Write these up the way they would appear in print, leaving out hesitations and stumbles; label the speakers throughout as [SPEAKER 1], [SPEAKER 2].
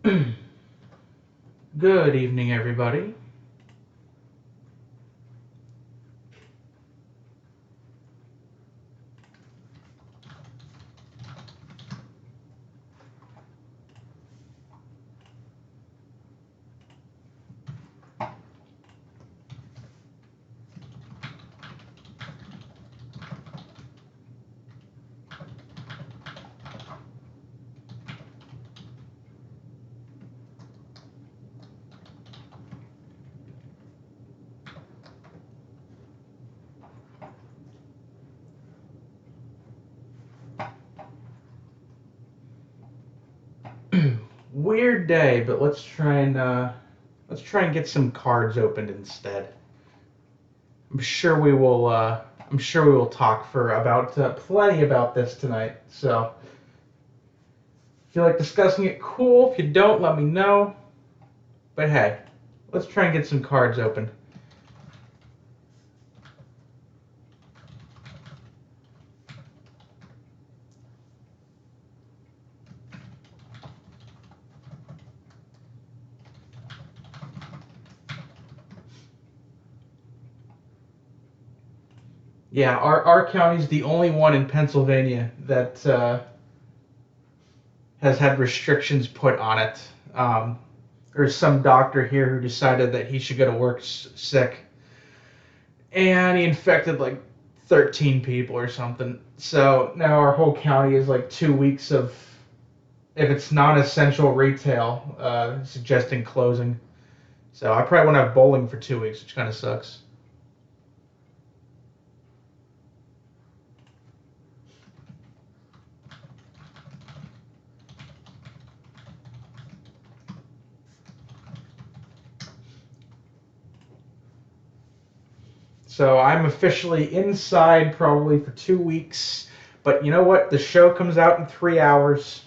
[SPEAKER 1] Good evening, everybody. Weird day, but let's try and get some cards opened instead. I'm sure we will. I'm sure we will talk for about plenty about this tonight. So, if you like discussing it, cool. If you don't, let me know. But hey, let's try and get some cards open. Yeah, our county is the only one in Pennsylvania that has had restrictions put on it. There's some doctor here who decided that he should go to work sick, and he infected like 13 people or something. So now our whole county is like 2 weeks of, if it's non-essential retail, suggesting closing. So I probably won't have bowling for 2 weeks, which kind of sucks. So I'm officially inside probably for 2 weeks. But you know what? The show comes out in 3 hours.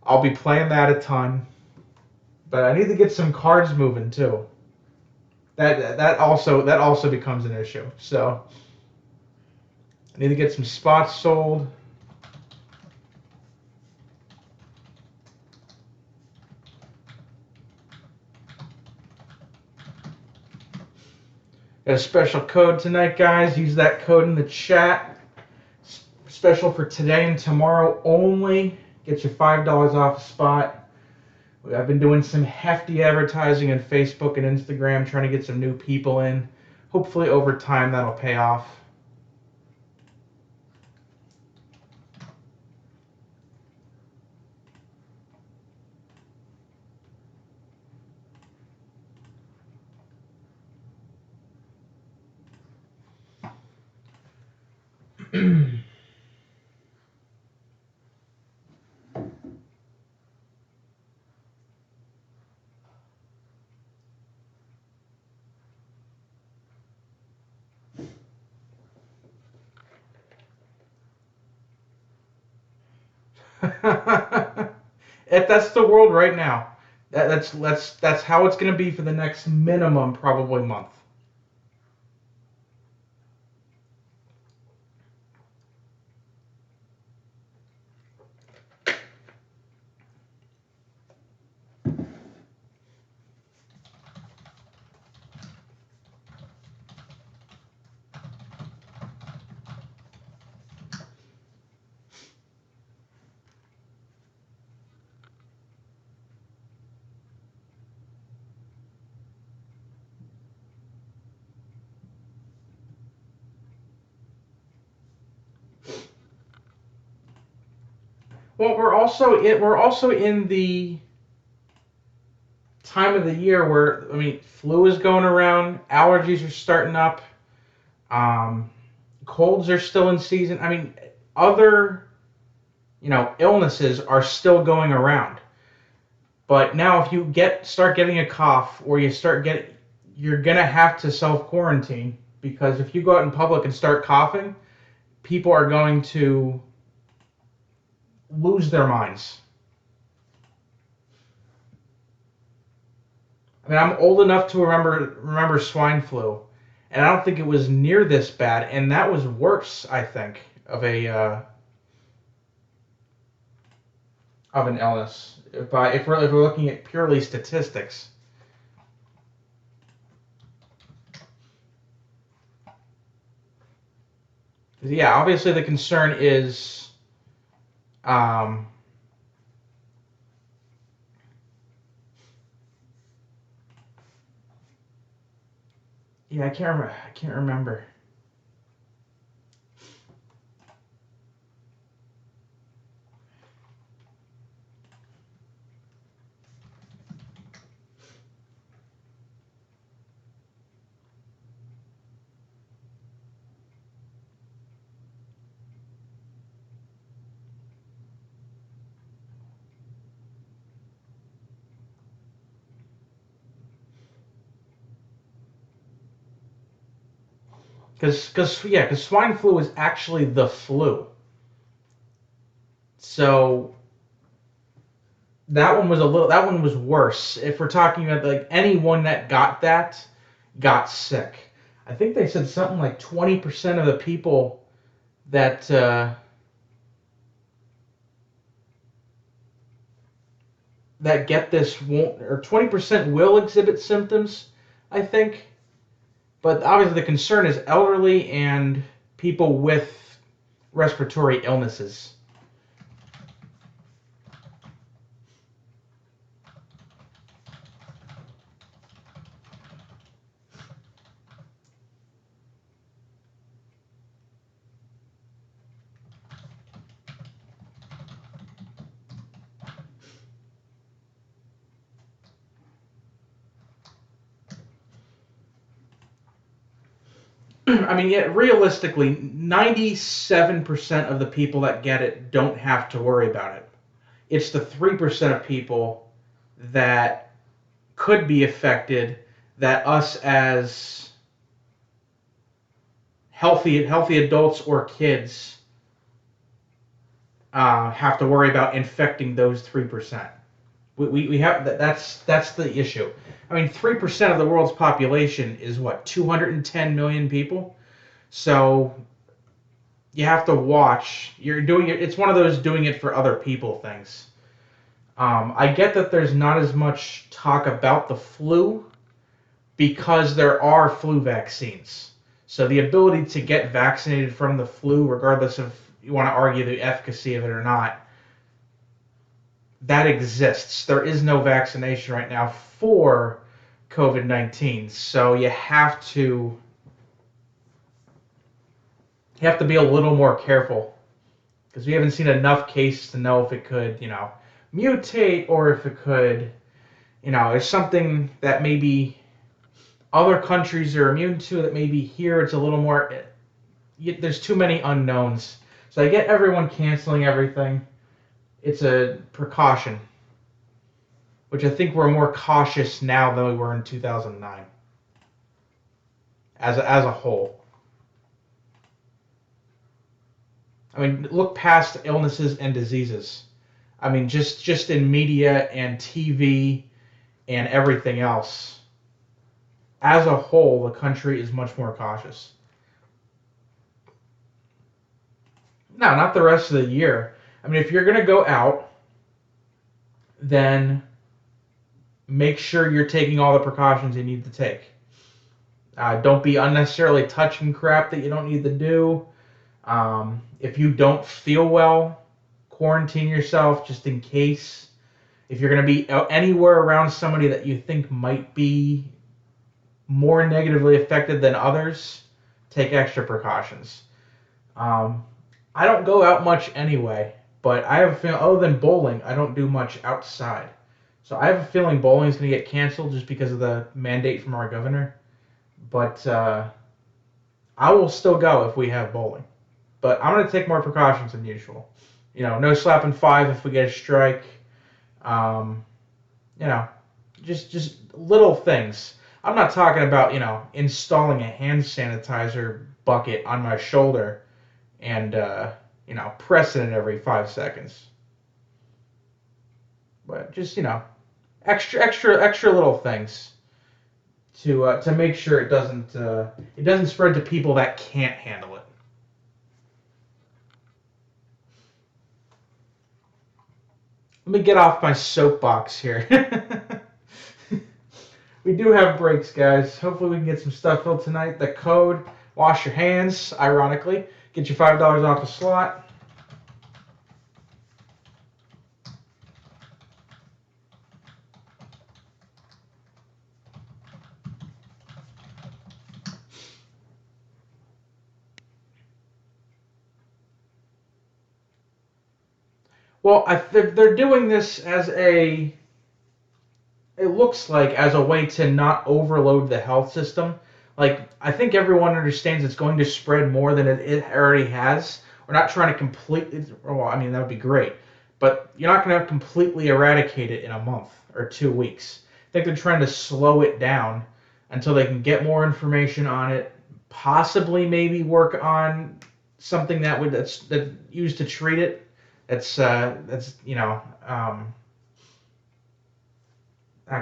[SPEAKER 1] I'll be playing that a ton. But I need to get some cards moving too. That also becomes an issue. So I need to get some spots sold. Got a special code tonight, guys. Use that code in the chat. Special for today and tomorrow only. Get you $5 off a spot. I've been doing some hefty advertising on Facebook and Instagram, trying to get some new people in. Hopefully, over time, that'll pay off. That's the world right now. That's how it's going to be for the next minimum, probably month. Well, we're also in the time of the year where, I mean, flu is going around, allergies are starting up, um, colds are still in season. I mean, other illnesses are still going around. But now, if you start getting a cough, or you're gonna have to self quarantine, because if you go out in public and start coughing, people are going to lose their minds. I mean, I'm old enough to remember swine flu, and I don't think it was near this bad, and that was worse, I think, of of an illness. If we're looking at purely statistics. Yeah, obviously the concern is, um, yeah, I can't remember. Because swine flu is actually the flu. So that one was worse. If we're talking about like anyone that got sick. I think they said something like 20% of the people that that get this won't, or 20% will exhibit symptoms, I think. But obviously the concern is elderly and people with respiratory illnesses. I mean, yet realistically, 97% of the people that get it don't have to worry about it. It's the 3% of people that could be affected that us as healthy adults or kids have to worry about infecting those 3%. We have that's the issue. I mean, 3% of the world's population is what, 210 million people. So you have to watch. You're doing it. It's one of those doing it for other people things. I get that there's not as much talk about the flu because there are flu vaccines. So the ability to get vaccinated from the flu, regardless of you want to argue the efficacy of it or not, that exists. There is no vaccination right now for COVID-19. So you have to be a little more careful because we haven't seen enough cases to know if it could, mutate or if it could, it's something that maybe other countries are immune to that maybe here it's a little more, there's too many unknowns. So I get everyone canceling everything. It's a precaution, which I think we're more cautious now than we were in 2009 as a whole. I mean, look past illnesses and diseases. I mean, just in media and TV and everything else. As a whole, the country is much more cautious. No, not the rest of the year. I mean, if you're going to go out, then make sure you're taking all the precautions you need to take. Don't be unnecessarily touching crap that you don't need to do. If you don't feel well, quarantine yourself just in case. If you're going to be anywhere around somebody that you think might be more negatively affected than others, take extra precautions. I don't go out much anyway, but I have a feeling, other than bowling, I don't do much outside. So I have a feeling bowling is going to get canceled just because of the mandate from our governor. But I will still go if we have bowling. But I'm going to take more precautions than usual. No slapping five if we get a strike. Um, you know, just little things. I'm not talking about installing a hand sanitizer bucket on my shoulder and pressing it every 5 seconds. But just extra little things to make sure it doesn't spread to people that can't handle it. Let me get off my soapbox here. We do have breaks, guys. Hopefully we can get some stuff filled tonight. The code, wash your hands, ironically. Get you $5 off a slot. Well, they're doing this as a, it looks like, as a way to not overload the health system. Like, I think everyone understands it's going to spread more than it already has. We're not trying to completely, well, I mean, that would be great. But you're not going to completely eradicate it in a month or 2 weeks. I think they're trying to slow it down until they can get more information on it, possibly maybe work on something that's used to treat it. That's not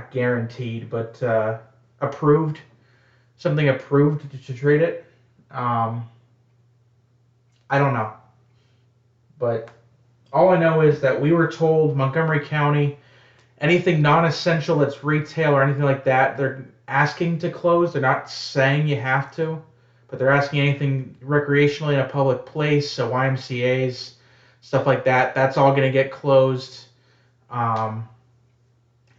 [SPEAKER 1] guaranteed, but approved, something approved to treat it. Um, I don't know, but all I know is that we were told Montgomery County, anything non-essential that's retail or anything like that, they're asking to close. They're not saying you have to, but they're asking anything recreationally in a public place, so YMCA's, stuff like that. That's all going to get closed. Um,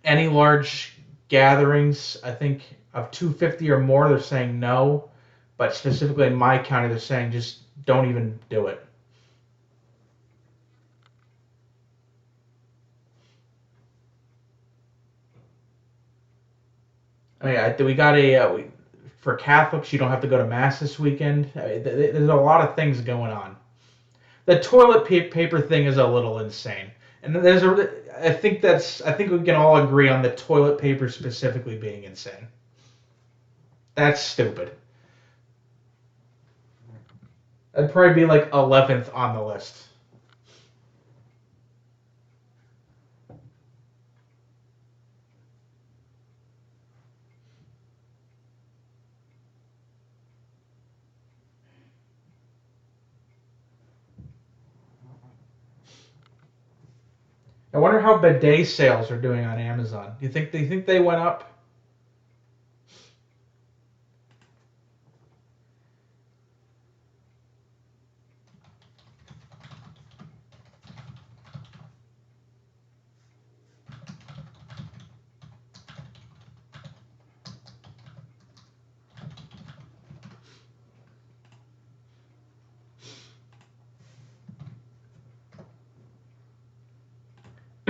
[SPEAKER 1] any large gatherings, I think, of 250 or more, they're saying no. But specifically in my county, they're saying just don't even do it. I mean, we got for Catholics, you don't have to go to mass this weekend. I mean, there's a lot of things going on. The toilet paper thing is a little insane, and I think we can all agree on the toilet paper specifically being insane. That's stupid. That'd probably be like 11th on the list. I wonder how bidet sales are doing on Amazon. Do you think they went up?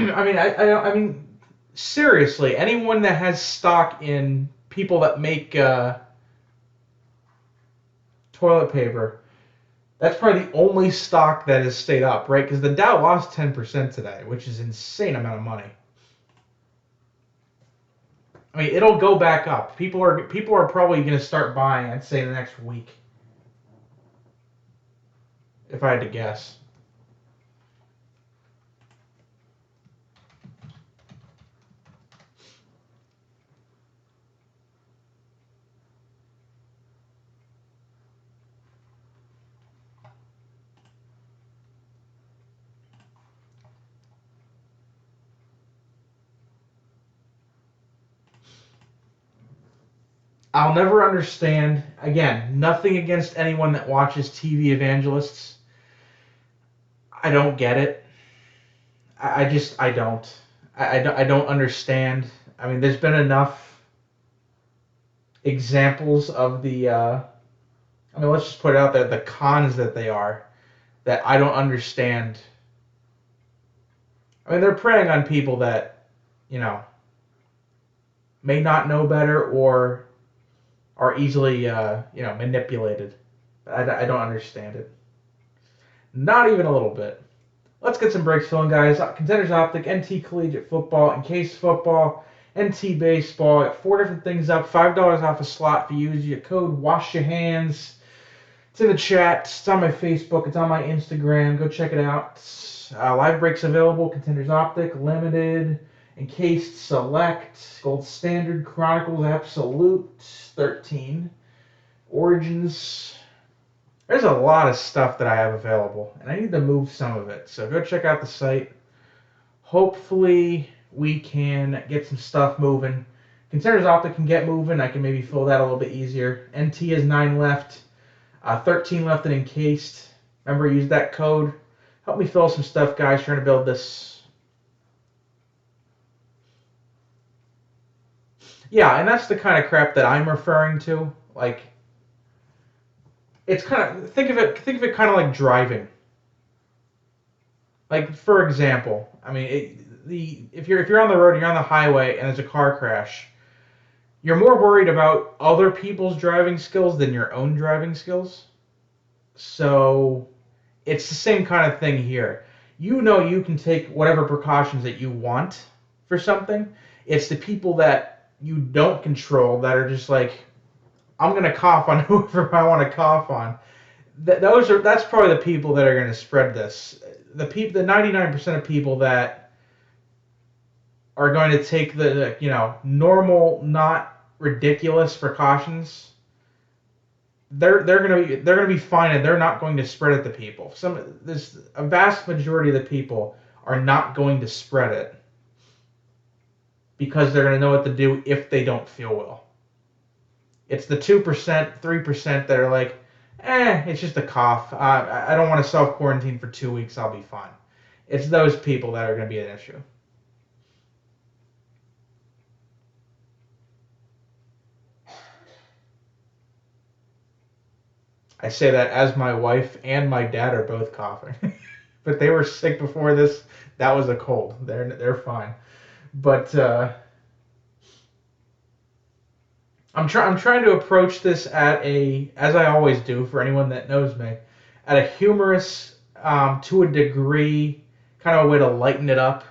[SPEAKER 1] I mean, seriously, anyone that has stock in people that make toilet paper, that's probably the only stock that has stayed up, right? Because the Dow lost 10% today, which is an insane amount of money. I mean, it'll go back up. People are probably going to start buying, I'd say, the next week, if I had to guess. I'll never understand. Again, nothing against anyone that watches TV evangelists. I don't get it. I don't. I don't understand. I mean, there's been enough examples of the. I mean, let's just put it out there, the cons that they are, that I don't understand. I mean, they're preying on people that, you know, may not know better or are easily, manipulated. I don't understand it. Not even a little bit. Let's get some breaks filling, guys. Contenders Optic, NT Collegiate Football, Encased Football, NT Baseball. Got 4 different things up. $5 off a slot for you. Use your code Wash Your Hands. It's in the chat. It's on my Facebook. It's on my Instagram. Go check it out. Live breaks available. Contenders Optic, Limited, Encased Select, Gold Standard, Chronicles Absolute, 13. Origins. There's a lot of stuff that I have available, and I need to move some of it. So go check out the site. hopefully we can get some stuff moving. Contenders Optic can get moving. I can maybe fill that a little bit easier. NT has 9 left, 13 left in Encased. Remember, use that code. Help me fill some stuff, guys, trying to build this. Yeah, and that's the kind of crap that I'm referring to. Like, it's kind of think of it kind of like driving. Like, for example, I mean, if you're on the road, you're on the highway, and there's a car crash, you're more worried about other people's driving skills than your own driving skills. So it's the same kind of thing here. You know you can take whatever precautions that you want for something. It's the people that you don't control that are just like, I'm gonna cough on whoever I want to cough on. That's probably the people that are gonna spread this. The 99% of people that are going to take the normal, not ridiculous precautions, they're gonna be fine, and they're not going to spread it to people. There's a vast majority of the people are not going to spread it because they're gonna know what to do if they don't feel well. It's the 2%, 3% that are like, it's just a cough. I don't want to self quarantine for 2 weeks. I'll be fine. It's those people that are going to be an issue. I say that as my wife and my dad are both coughing, but they were sick before this. That was a cold. They're fine, but I'm trying to approach this as I always do for anyone that knows me, at a humorous, to a degree, kind of a way to lighten it up,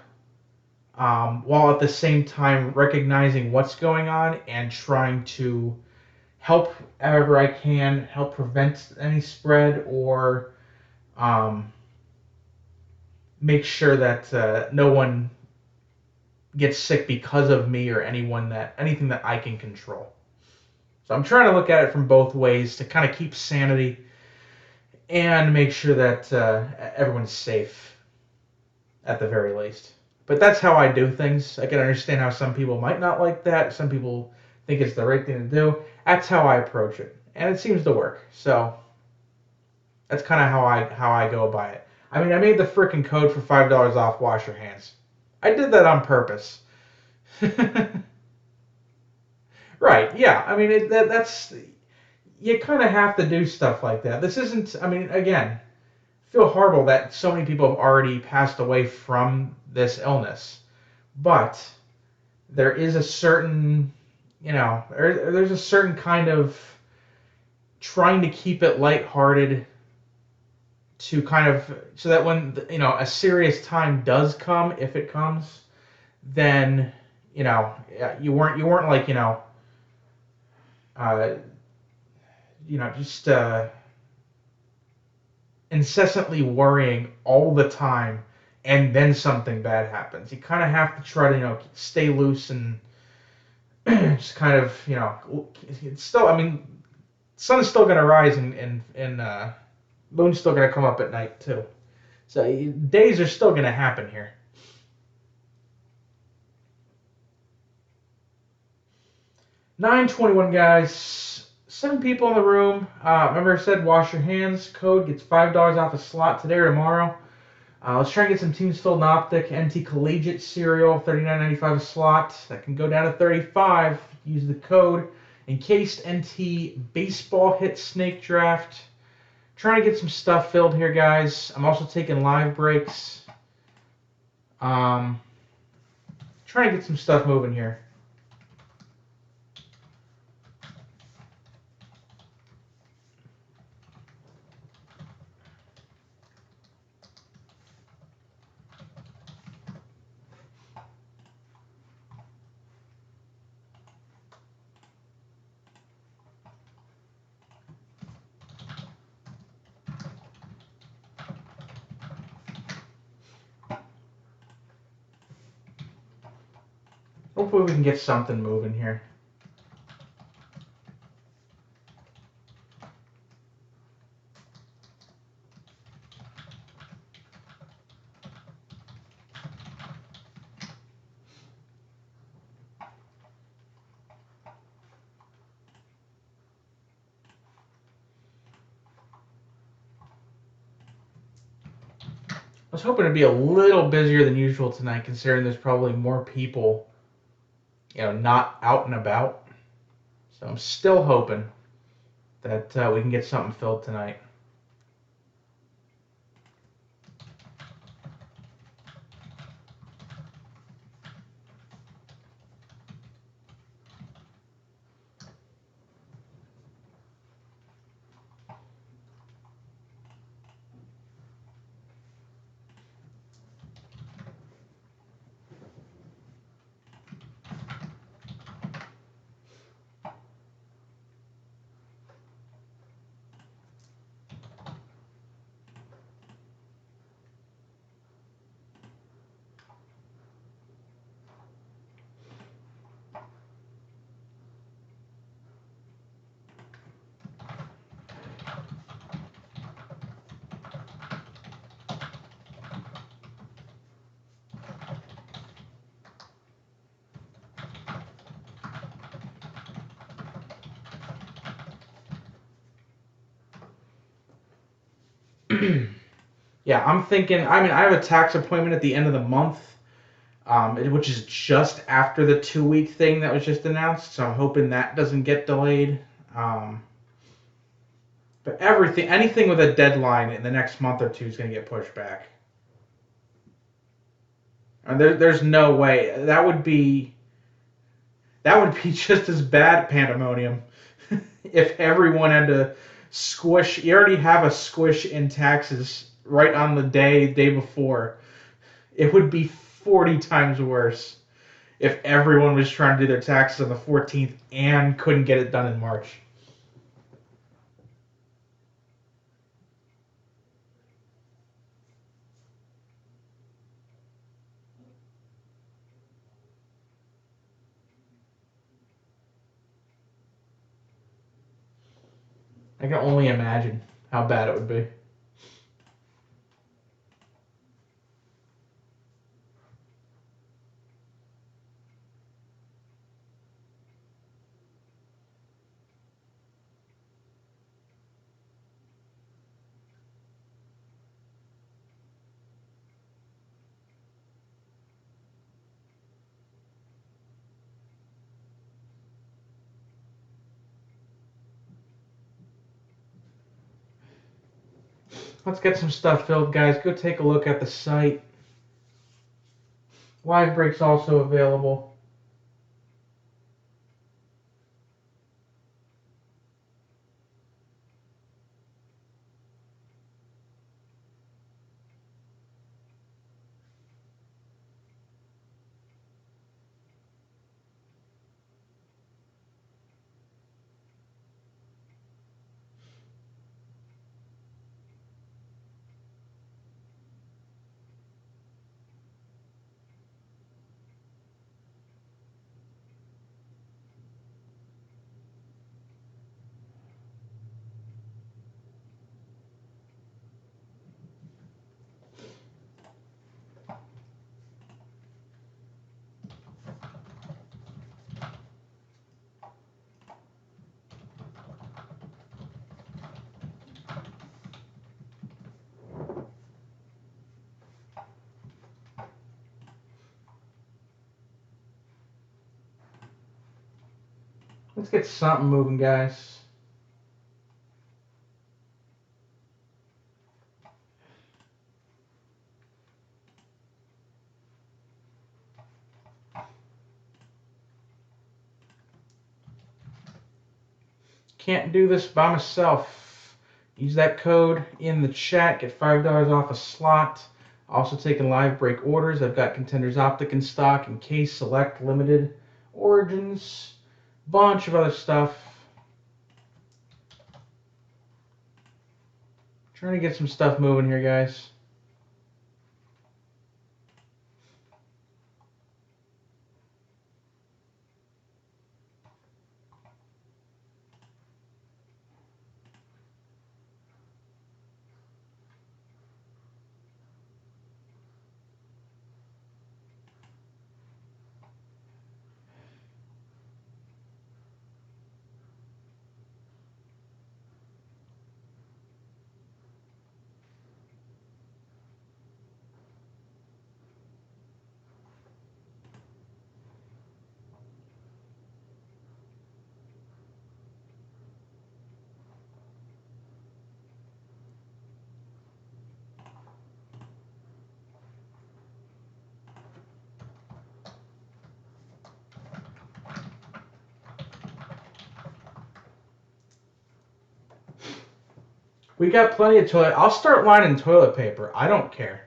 [SPEAKER 1] while at the same time recognizing what's going on and trying to help however I can, help prevent any spread, or make sure that no one gets sick because of me or anything that I can control. So I'm trying to look at it from both ways to kind of keep sanity and make sure that everyone's safe at the very least. But that's how I do things. I can understand how some people might not like that. Some people think it's the right thing to do. That's how I approach it, and it seems to work. So that's kind of how I go by it. I mean, I made the freaking code for $5 off Wash Your Hands. I did that on purpose. Right? Yeah. I mean, that's you kind of have to do stuff like that. This isn't. I mean, again, I feel horrible that so many people have already passed away from this illness, but there is a certain, there's a certain kind of trying to keep it lighthearted to kind of so that when a serious time does come, if it comes, then you weren't like uh, just incessantly worrying all the time, and then something bad happens. You kind of have to try to stay loose and just kind of it's still. I mean, sun's still gonna rise and moon's still gonna come up at night too. So days are still gonna happen here. 9:21, guys. 7 people in the room. Remember I said wash your hands. Code gets $5 off a slot today or tomorrow. Let's try and get some teams filled in Optic. NT Collegiate Cereal, $39.95 a slot. That can go down to $35. Use the code. Encased NT Baseball Hit Snake Draft. Trying to get some stuff filled here, guys. I'm also taking live breaks. Trying to get some stuff moving here. Hopefully we can get something moving here. was hoping to be a little busier than usual tonight, considering there's probably more people, not out and about. So I'm still hoping that we can get something filled tonight. Yeah, I'm thinking. I mean, I have a tax appointment at the end of the month, which is just after the 2-week thing that was just announced. So I'm hoping that doesn't get delayed. But anything with a deadline in the next month or two is going to get pushed back. And there's no way that would be just as bad pandemonium if everyone had to squish. You already have a squish in taxes right on the day before. It would be 40 times worse if everyone was trying to do their taxes on the 14th and couldn't get it done in March. I can only imagine how bad it would be. Let's get some stuff filled, guys. Go take a look at the site. Live breaks also available. Let's get something moving, guys. Can't do this by myself. Use that code in the chat. Get $5 off a slot. Also taking live break orders. I've got Contenders Optic in stock, Encased, Select, Limited, Origins, bunch of other stuff. Trying to get some stuff moving here, guys. We got plenty of toilet. I'll start lining toilet paper. I don't care.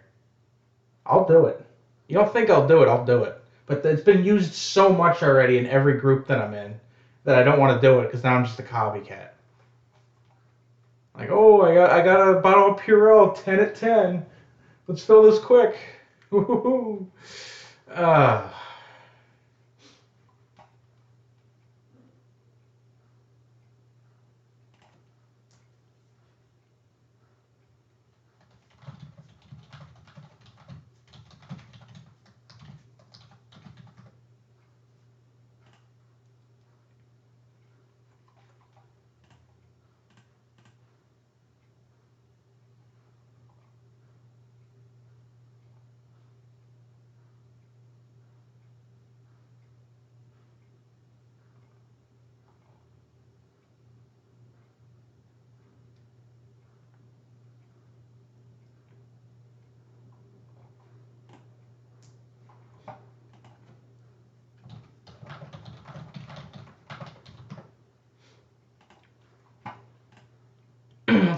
[SPEAKER 1] I'll do it. You don't think I'll do it? I'll do it. But it's been used so much already in every group that I'm in that I don't want to do it because now I'm just a copycat. Like, oh, I got a bottle of Purell, 10 at 10. Let's fill this quick. Woo-hoo-hoo. Uh,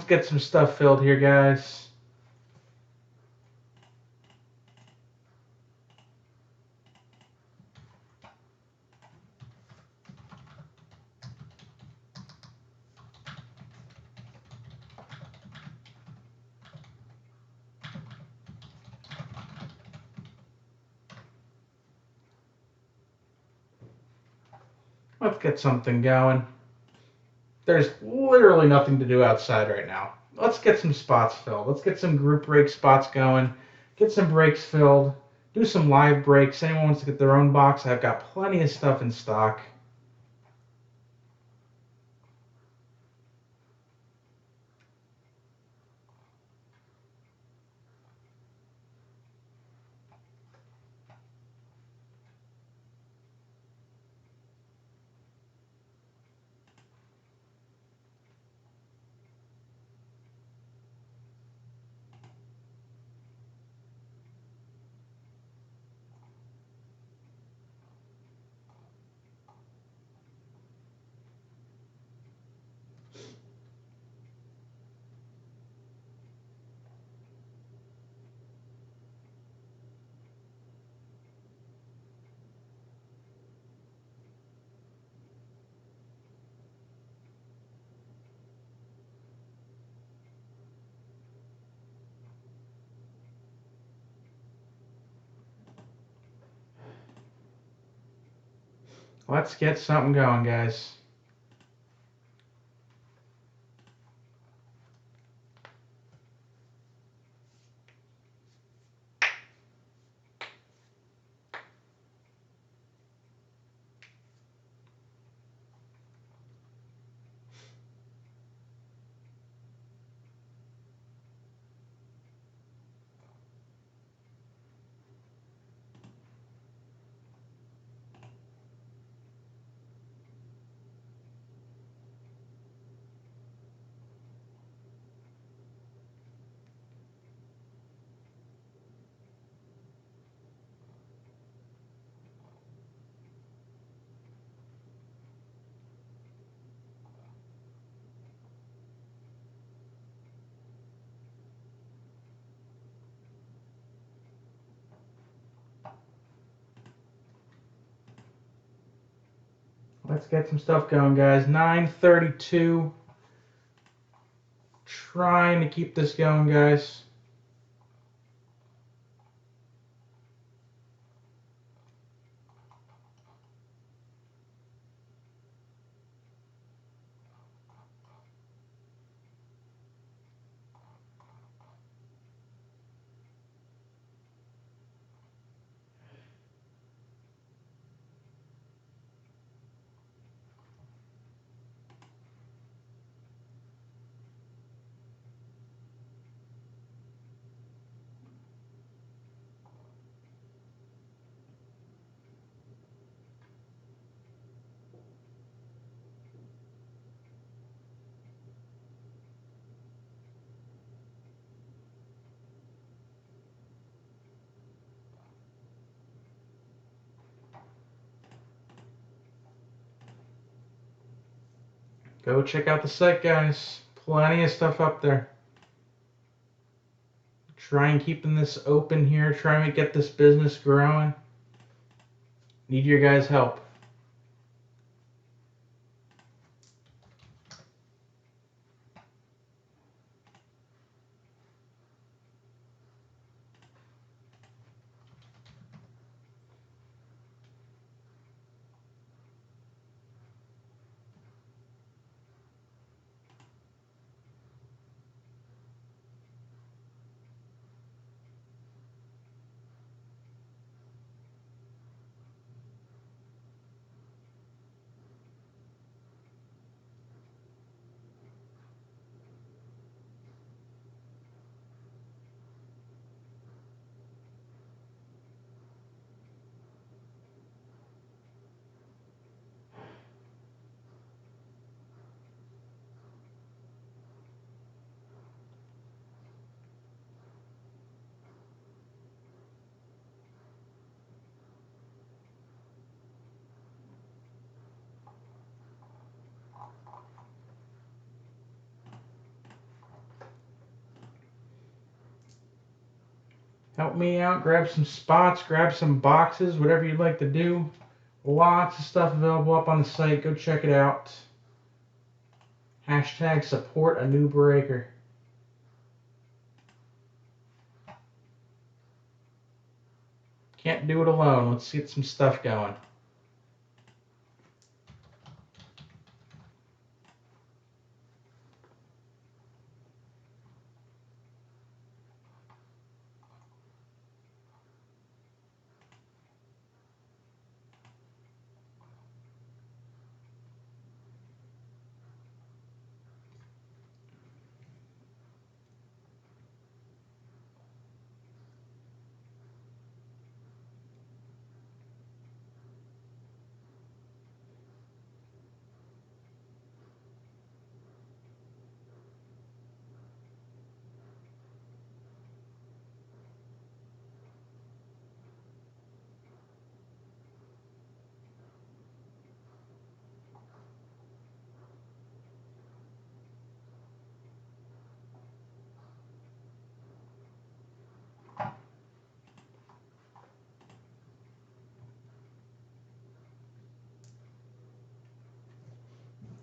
[SPEAKER 1] let's get some stuff filled here, guys. Let's get something going. There's literally nothing to do outside right now. Let's get some spots filled. Let's get some group break spots going. Get some breaks filled. Do some live breaks. Anyone wants to get their own box, I've got plenty of stuff in stock. Let's get something going, guys. Let's get some stuff going, guys. 9:32. Trying to keep this going, guys. Go check out the site, guys. Plenty of stuff up there. Trying keeping this open here. Trying to get this business growing. Need your guys' help. Help me out. Grab some spots. Grab some boxes. Whatever you'd like to do. Lots of stuff available up on the site. Go check it out. Hashtag support a new breaker. Can't do it alone. Let's get some stuff going.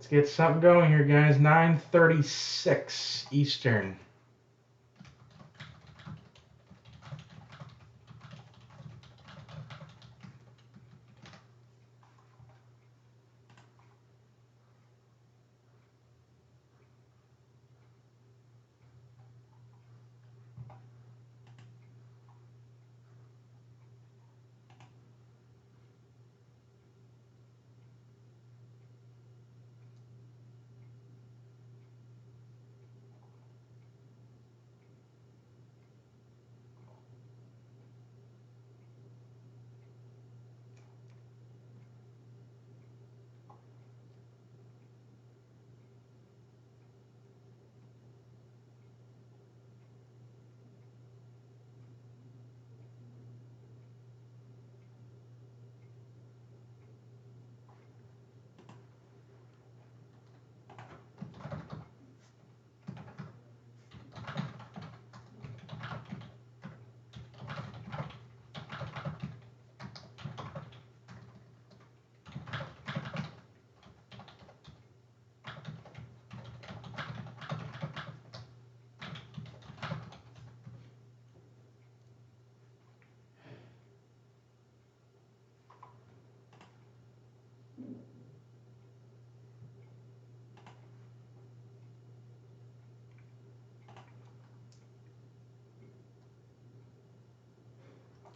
[SPEAKER 1] Let's get something going here, guys. 9:36 Eastern.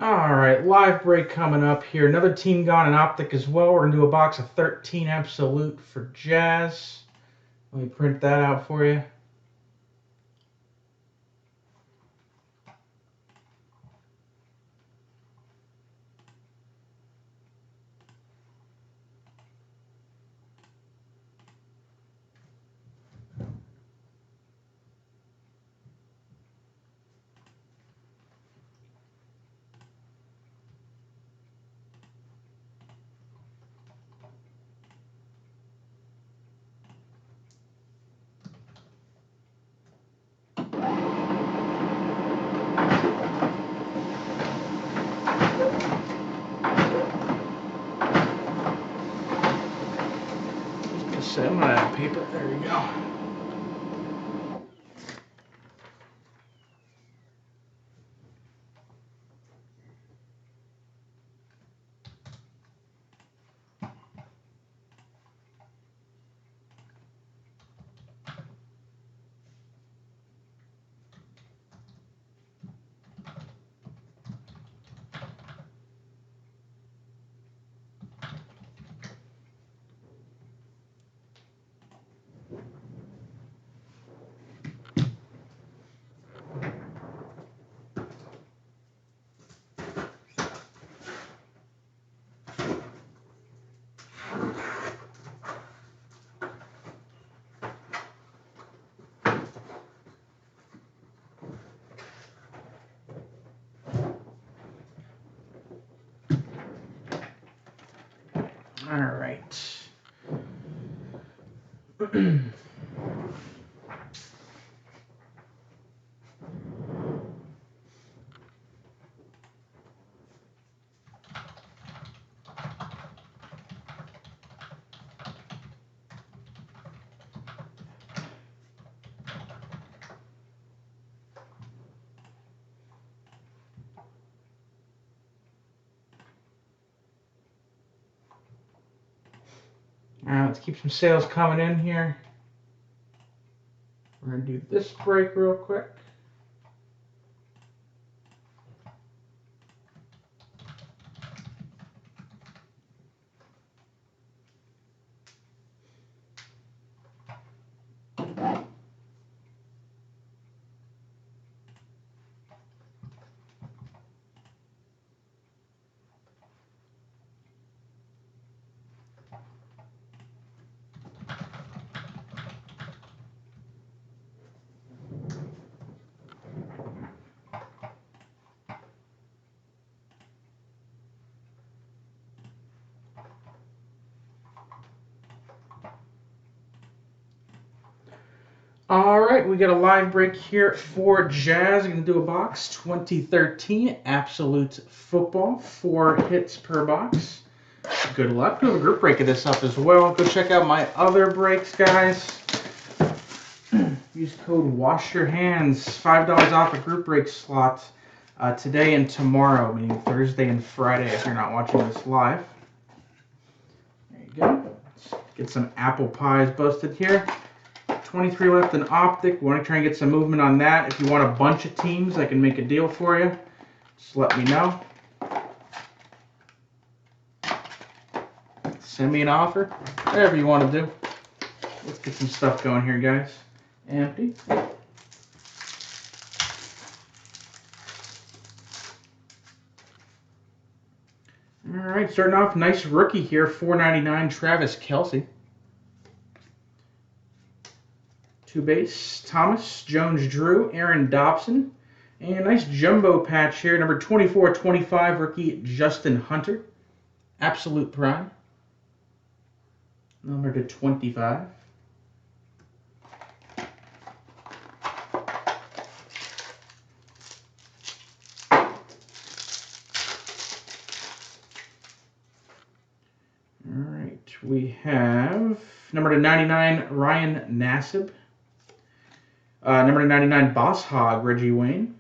[SPEAKER 1] All right, live break coming up here. Another team gone in Optic as well. We're going to do a box of 13 Absolute for Jazz. Let me print that out for you. say, I'm gonna add paper. There you go. All right. All right, let's keep some sales coming in here. We're going to do this break real quick. All right, we got a live break here for Jazz. Going to do a box 2013 Absolute Football, 4 hits per box. Good luck. Do a group break of this up as well. Go check out my other breaks, guys. Use code Wash Your Hands, $5 off a group break slot today and tomorrow, meaning Thursday and Friday if you're not watching this live. There you go. Let's get some apple pies busted here. 23 left in Optic. We want to try and get some movement on that. If you want a bunch of teams, I can make a deal for you. Just let me know. Send me an offer. Whatever you want to do. Let's get some stuff going here, guys. Empty. All right, starting off, nice rookie here, $4.99, Travis Kelce. 2 base, Thomas, Jones Drew, Aaron Dobson. And a nice jumbo patch here, number 24/25, rookie Justin Hunter. Absolute Prime. Number to 25. Alright, we have number to 99, Ryan Nassib. Number to 99, Boss Hog, Reggie Wayne.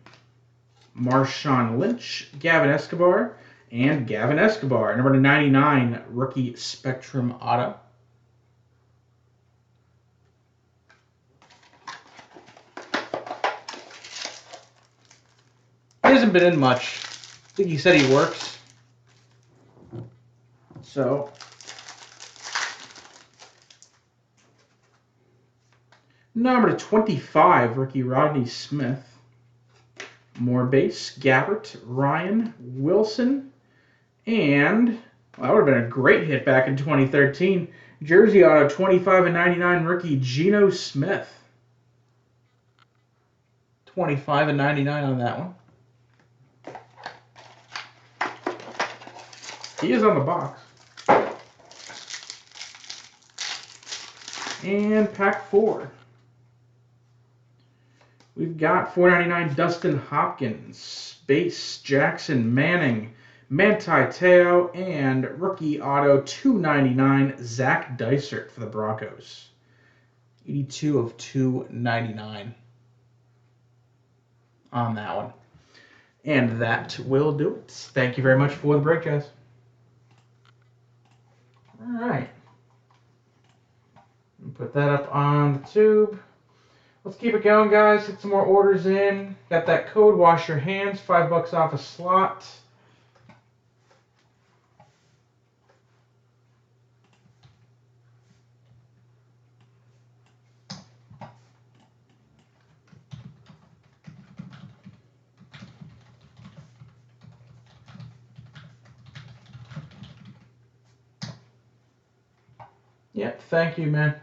[SPEAKER 1] Marshawn Lynch, Gavin Escobar. And Gavin Escobar, number to 99, rookie Spectrum Auto. He hasn't been in much. I think he said he works. So, number to 25, rookie Rodney Smith. More base, Gabbert, Ryan, Wilson, and well, that would have been a great hit back in 2013. Jersey auto 25/99, rookie Geno Smith. 25/99 on that one. He is on the box. And pack 4. We've got $4.99 Dustin Hopkins, base Jackson Manning, Manti Te'o, and rookie auto 299, Zach Dysert for the Broncos. 82 of 299 on that one. And that will do it. Thank you very much for the break, guys. All right. Put that up on the tube. Let's keep it going, guys. Get some more orders in. Got that code, wash your hands, $5 off a slot. Yep, thank you, man.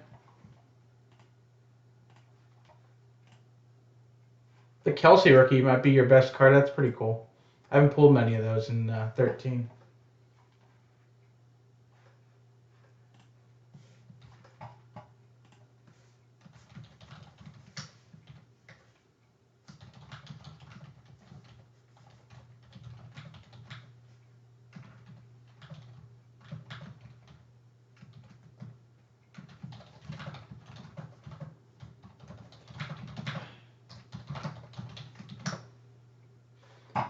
[SPEAKER 1] The Kelsey rookie might be your best card. That's pretty cool. I haven't pulled many of those in 13.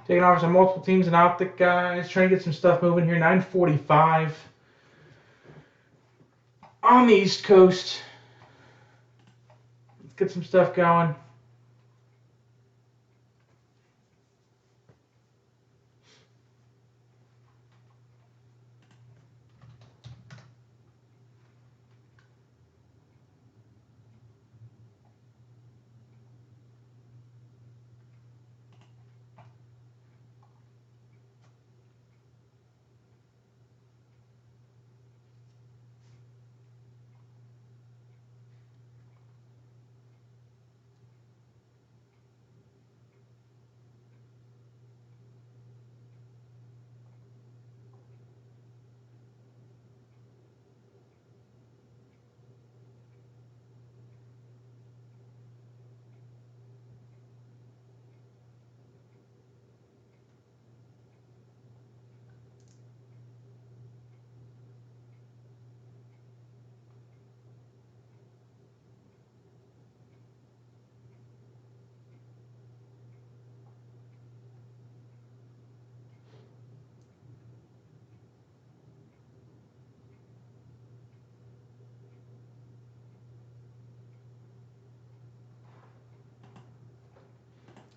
[SPEAKER 1] Taking offers on multiple teams and Optic, guys. Trying to get some stuff moving here. 9:45 on the East Coast. Let's get some stuff going.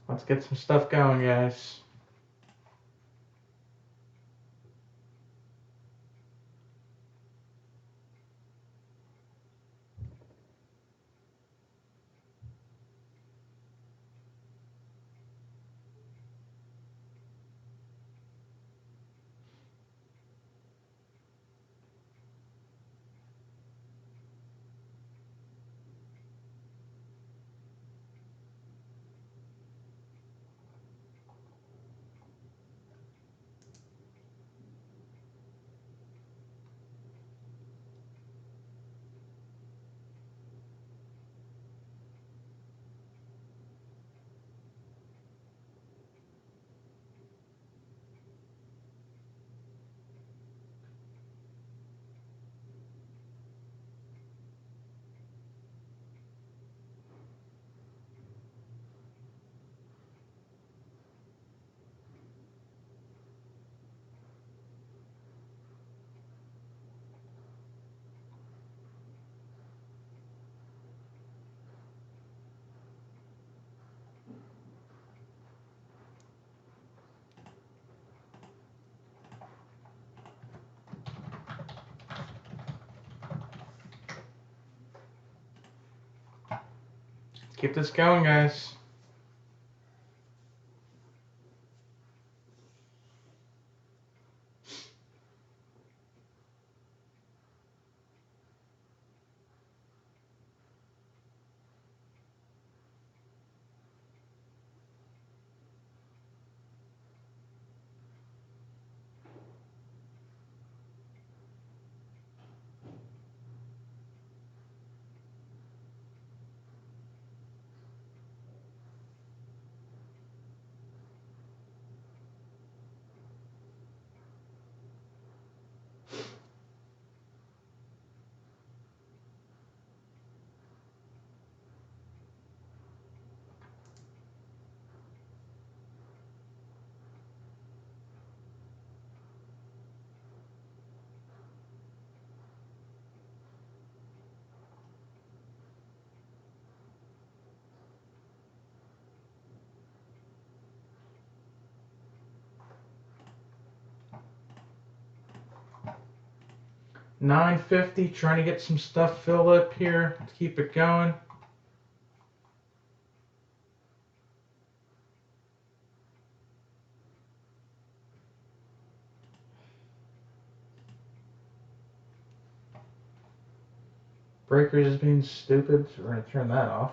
[SPEAKER 1] Let's get some stuff going, guys. Keep this going, guys. 950, trying to get some stuff filled up here. Let's keep it going. Breakers is being stupid, so we're going to turn that off.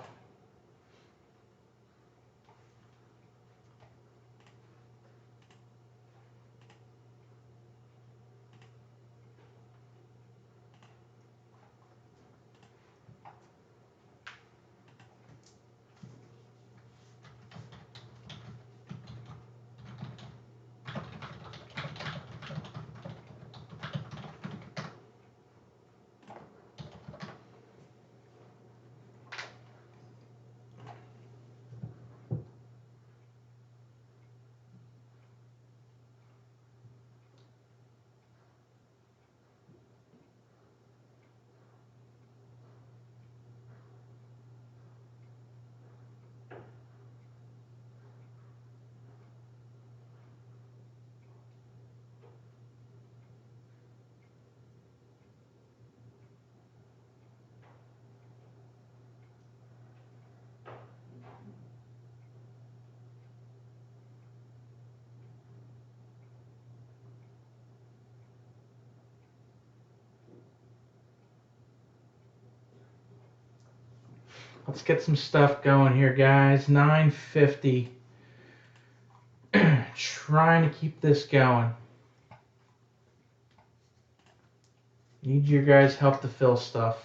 [SPEAKER 1] Let's get some stuff going here, guys. 950. Trying to keep this going. Need your guys' help to fill stuff.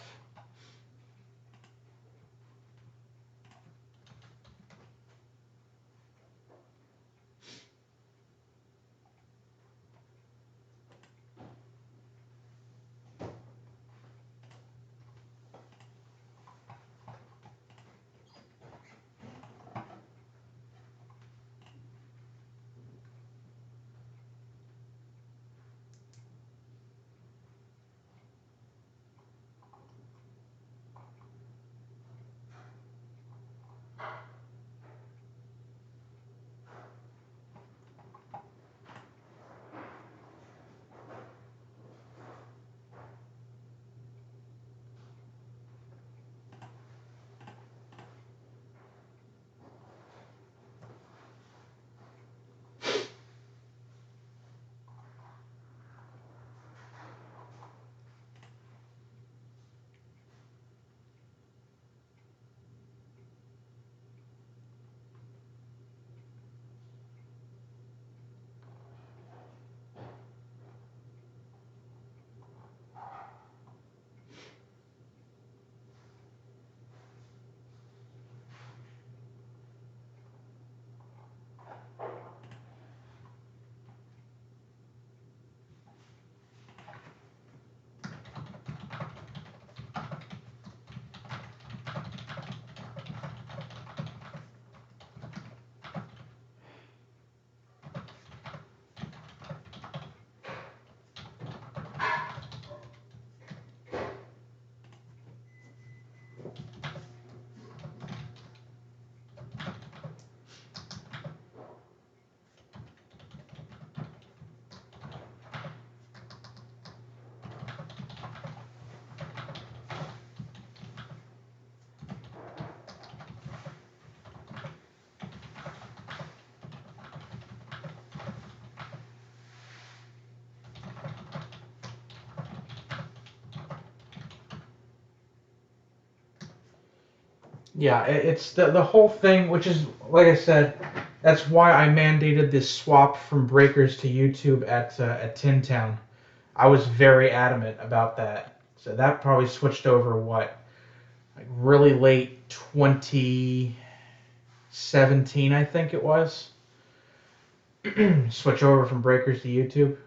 [SPEAKER 1] Yeah, it's the whole thing, which is, like I said, that's why I mandated this swap from Breakers to YouTube at Tin Town. I was very adamant about that. So that probably switched over, what, like really late 2017, I think it was. Switch over from Breakers to YouTube.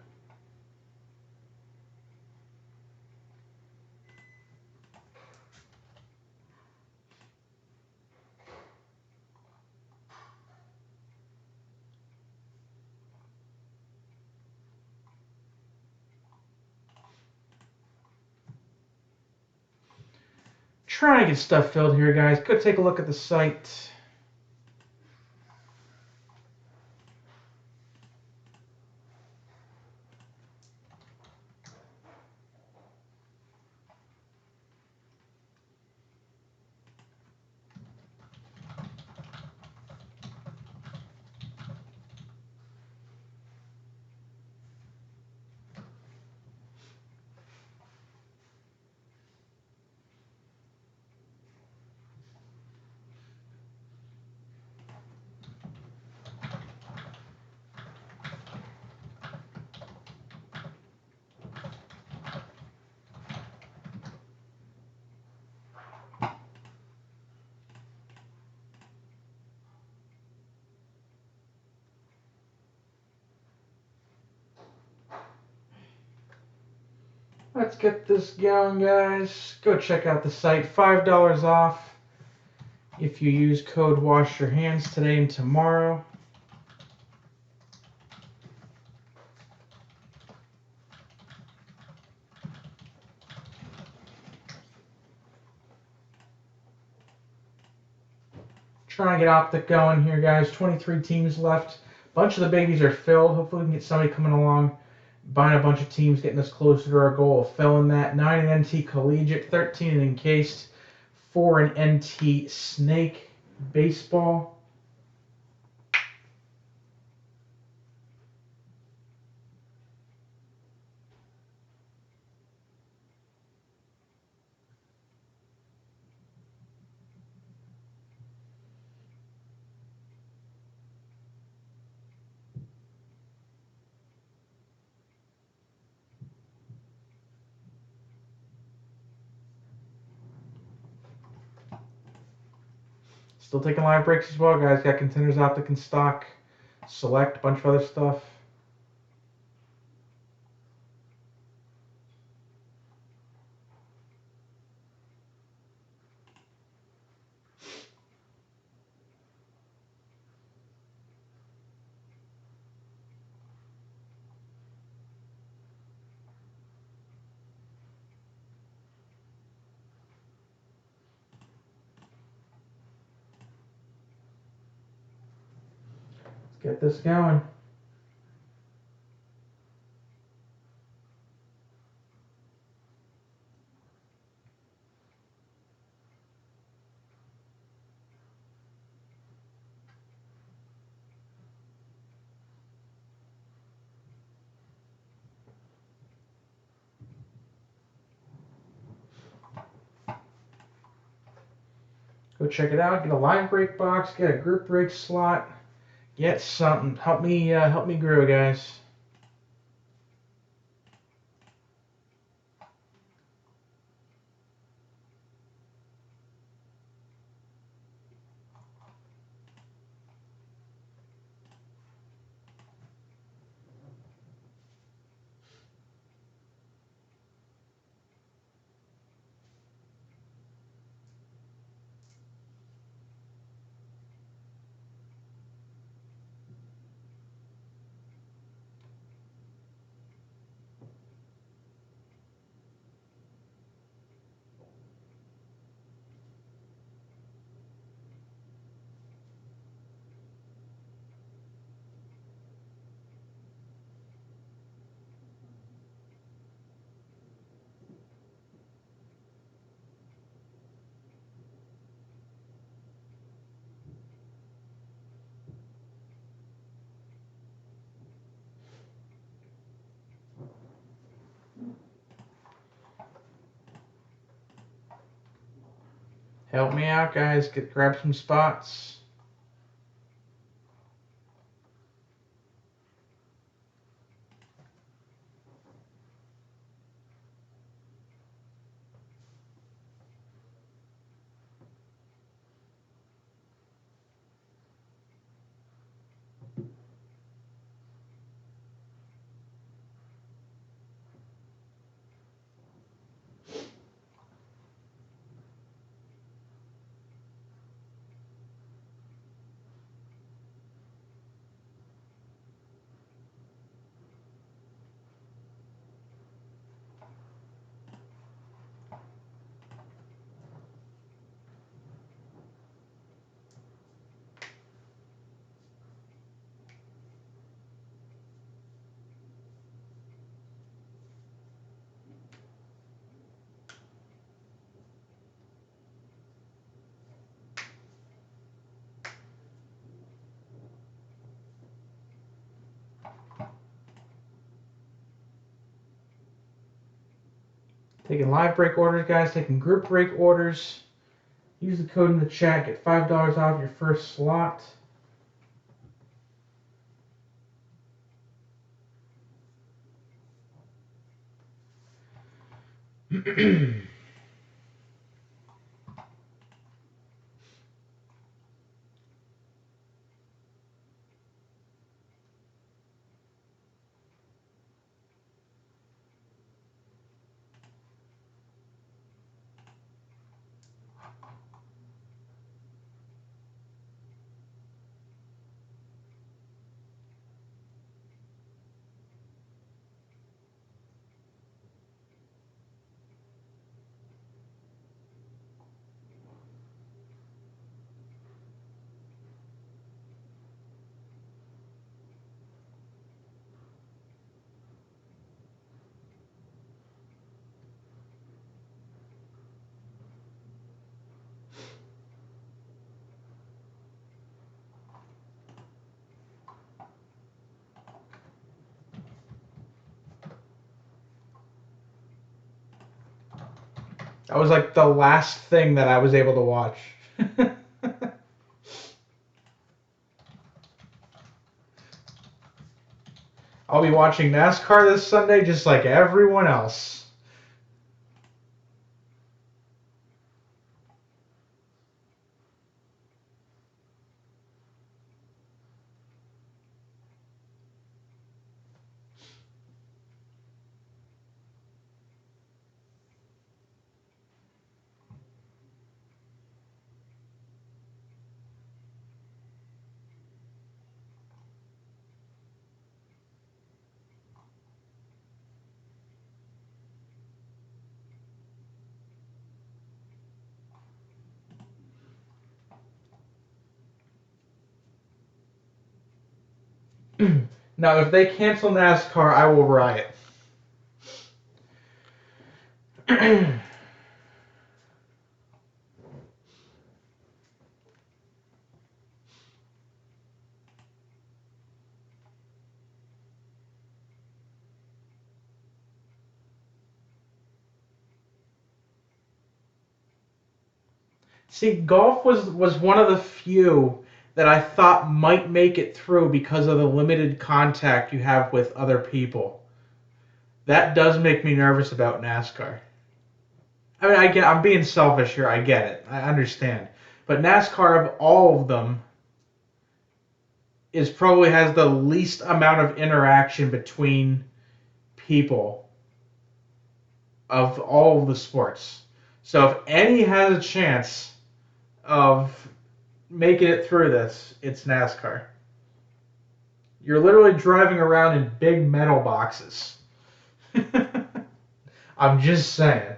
[SPEAKER 1] Trying to get stuff filled here, guys. Go take a look at the site. Let's get this going, guys. Go check out the site. $5 off if you use code Wash Your Hands today and tomorrow. Trying to get Optic going here, guys. 23 teams left. A bunch of the biggies are filled. Hopefully we can get somebody coming along, buying a bunch of teams, getting us closer to our goal of filling that. 9 in NT Collegiate, 13 in Encased, 4 in NT Snake Baseball. Still taking live breaks as well, guys. Got Contenders Optic in stock. Select, a bunch of other stuff. Let's get this going. Go check it out. Get a live break box. Get a group break slot. Get something. Help me grow, guys. Help me out, guys. Grab some spots. Taking live break orders, guys. Taking group break orders. Use the code in the chat. Get $5 off your first slot. That was like the last thing that I was able to watch. I'll be watching NASCAR this Sunday just like everyone else. Now, if they cancel NASCAR, I will riot. See, golf was one of the few that I thought might make it through because of the limited contact you have with other people. That does make me nervous about NASCAR. I mean, I'm being selfish here. I get it. I understand. But NASCAR of all of them is probably has the least amount of interaction between people of all of the sports. So if any has a chance of making it through this, it's NASCAR. You're literally driving around in big metal boxes. I'm just saying.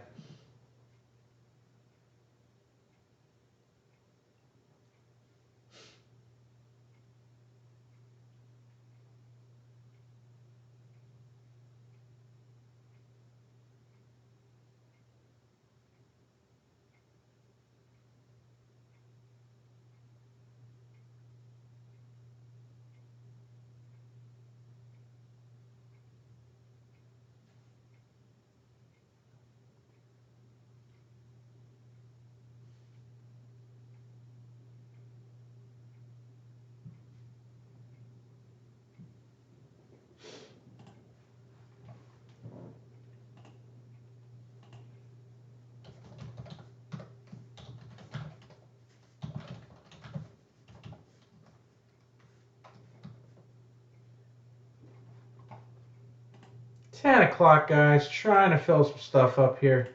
[SPEAKER 1] $10 guys. Trying to fill some stuff up here.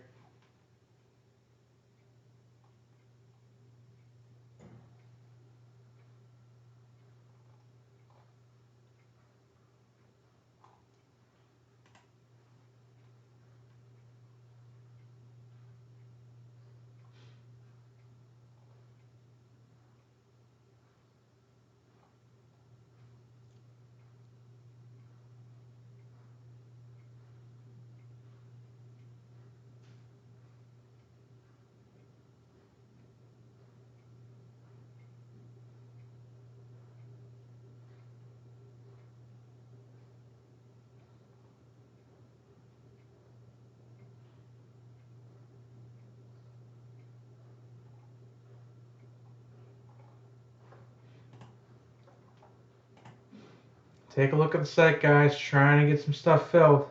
[SPEAKER 1] Take a look at the set, guys. Trying to get some stuff filled.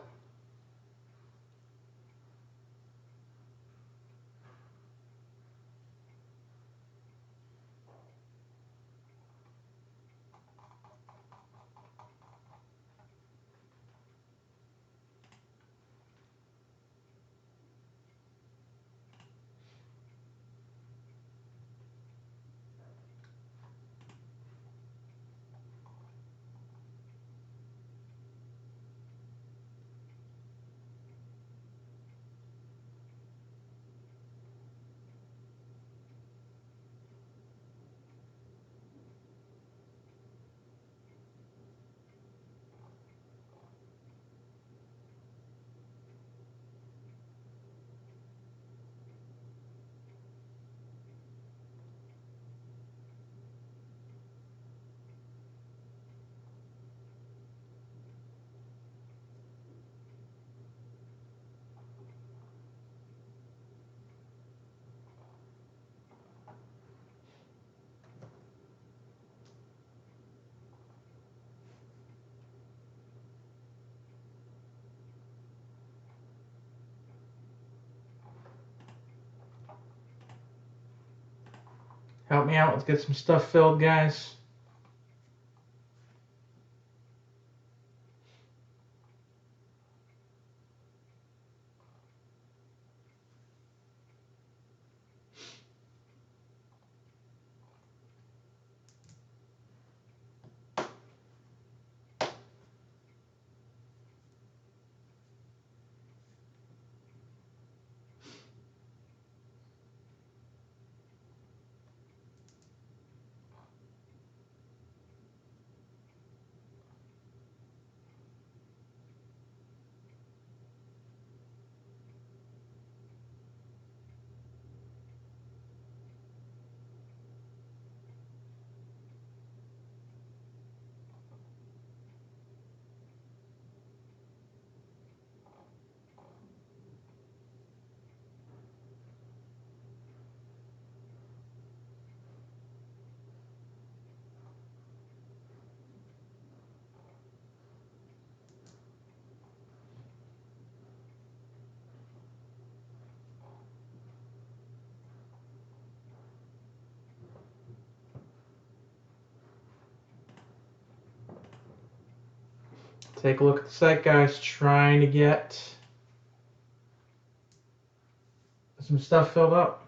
[SPEAKER 1] Help me out. Let's get some stuff filled, guys. Take a look at the site, guys. Trying to get some stuff filled up.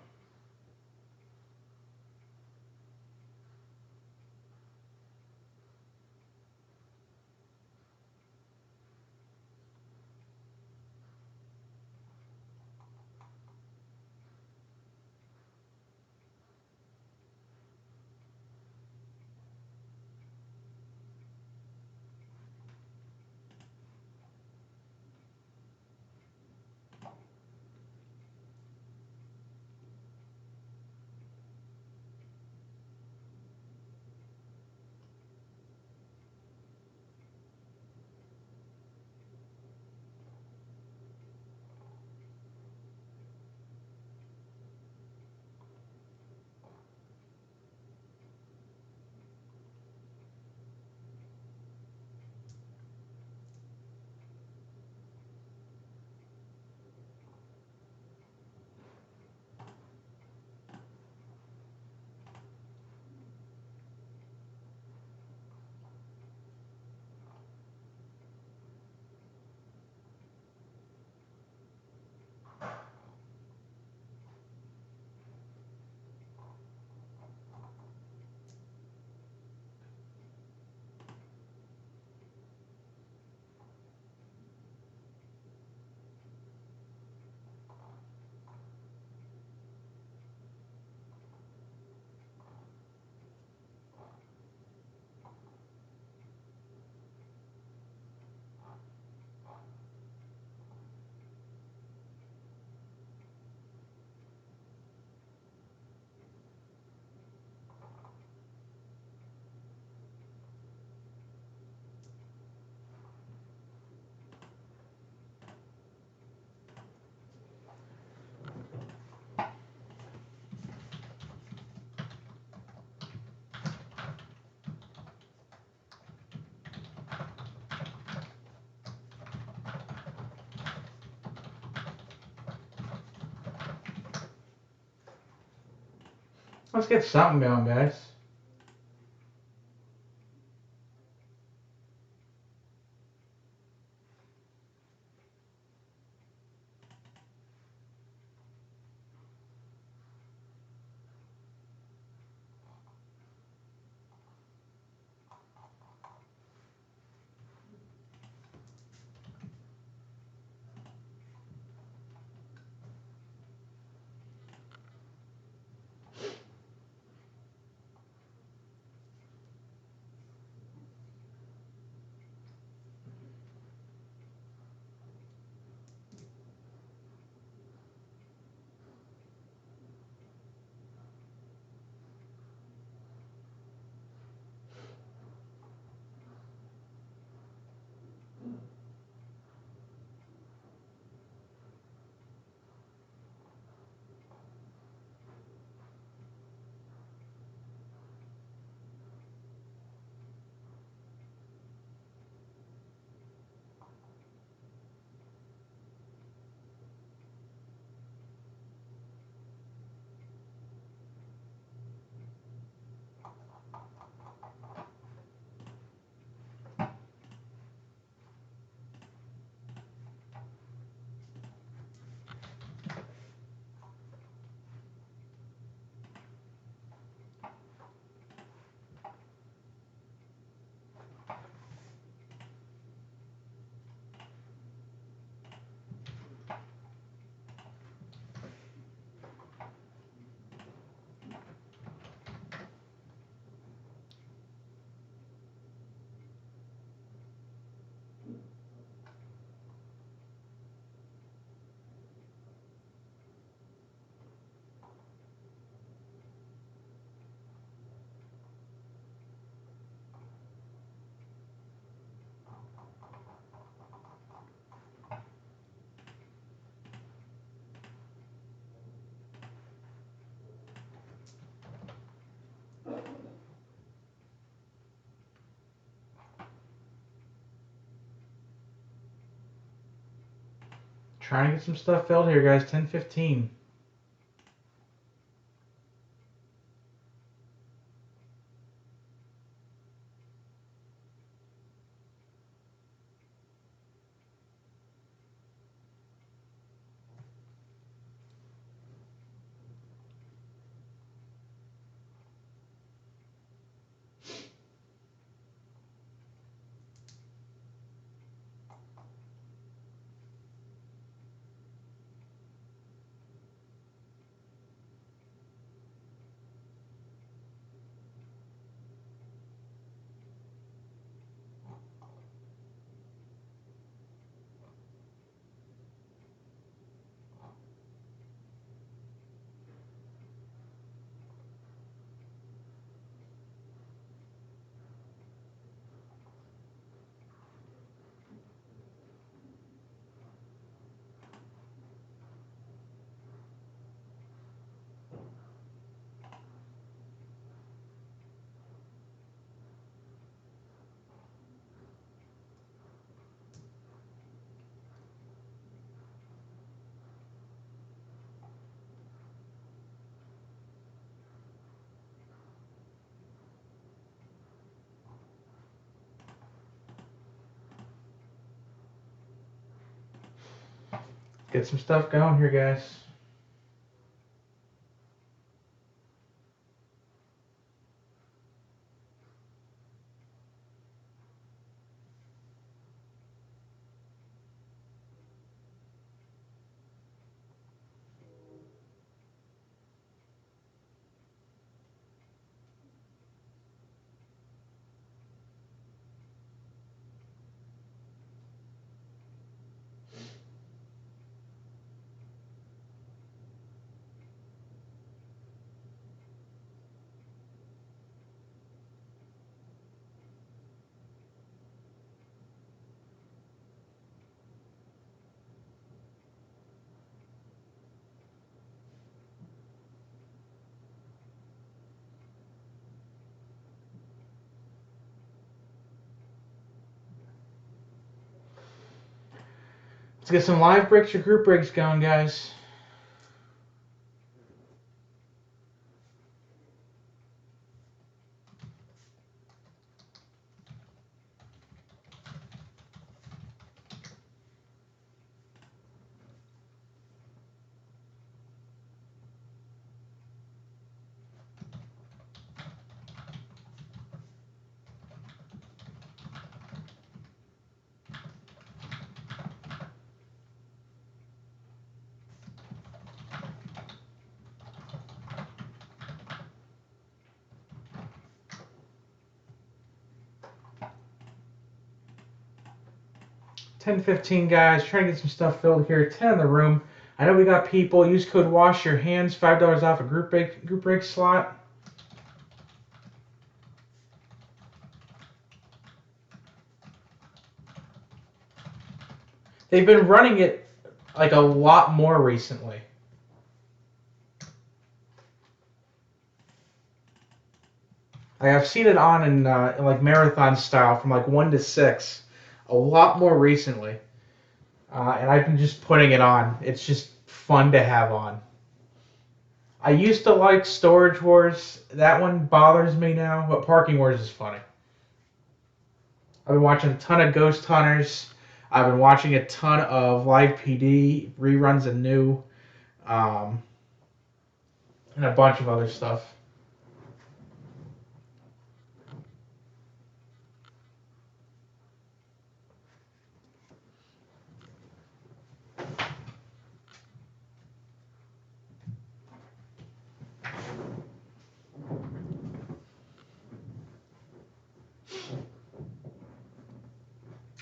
[SPEAKER 1] Let's get something going, guys. Trying to get some stuff filled here, guys. 10:15. Get some stuff going here, guys. Let's get some live breaks or group breaks going, guys. $10.15, guys. Trying to get some stuff filled here. 10 in the room. I know we got people. Use code Wash Your Hands. $5 off a group break slot. They've been running it like a lot more recently. I've seen it on in like marathon style from like 1 to 6 a lot more recently. And I've been just putting it on. It's just fun to have on. I used to like Storage Wars. That one bothers me now, but Parking Wars is funny. I've been watching a ton of Ghost Hunters. I've been watching a ton of Live PD, reruns of New, and a bunch of other stuff.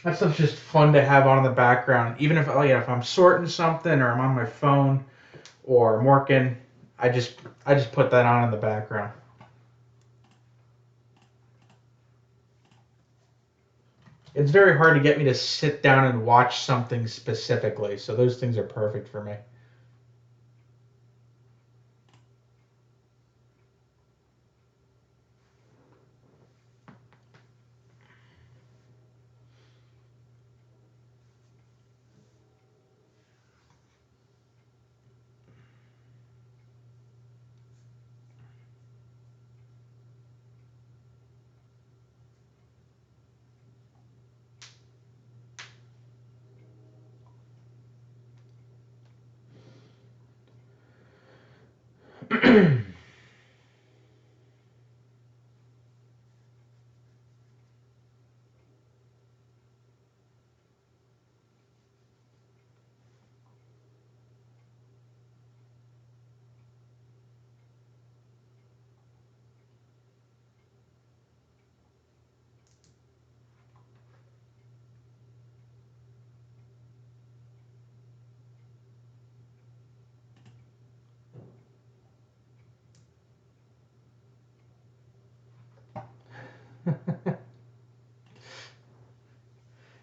[SPEAKER 1] That stuff's just fun to have on in the background. Even if if I'm sorting something or I'm on my phone or I'm working, I just put that on in the background. It's very hard to get me to sit down and watch something specifically, so those things are perfect for me.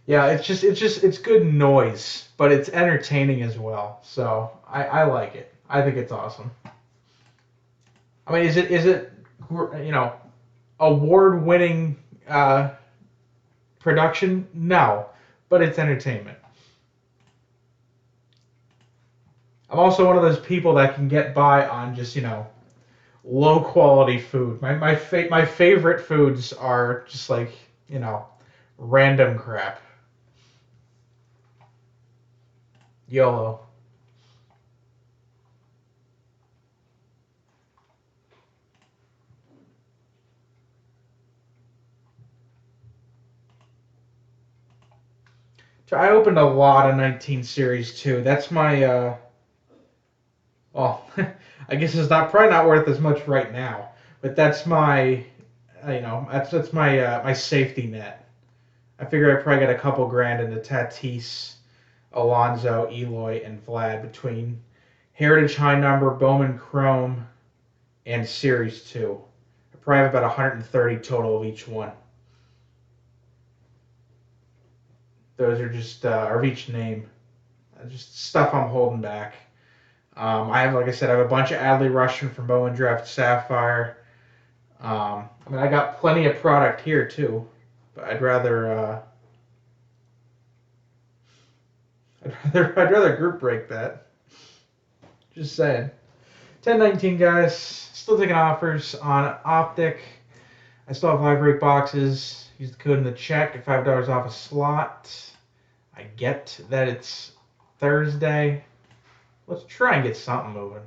[SPEAKER 1] Yeah, it's good noise, but it's entertaining as well. So I like it. I think it's awesome. I mean, is it award-winning production? No, but it's entertainment. I'm also one of those people that can get by on just low quality food. My favorite foods are just like you know random crap. YOLO. So I opened a lot of 19 series too. That's my well, I guess it's not probably not worth as much right now, but that's my that's my safety net. I figure I probably got a couple grand into Tatis, Alonso, Eloy, and Vlad between Heritage High Number, Bowman Chrome, and Series 2. I probably have about 130 total of each one. Those are just, of each name. Just stuff I'm holding back. I have, like I said, I have a bunch of Adley Rushing from Bowman Draft Sapphire. I mean, I got plenty of product here too, but I'd rather group break that. Just saying. 1019 guys, still taking offers on Optic. I still have 5 break boxes. Use the code in the chat, get $5 off a slot. I get that it's Thursday. Let's try and get something moving.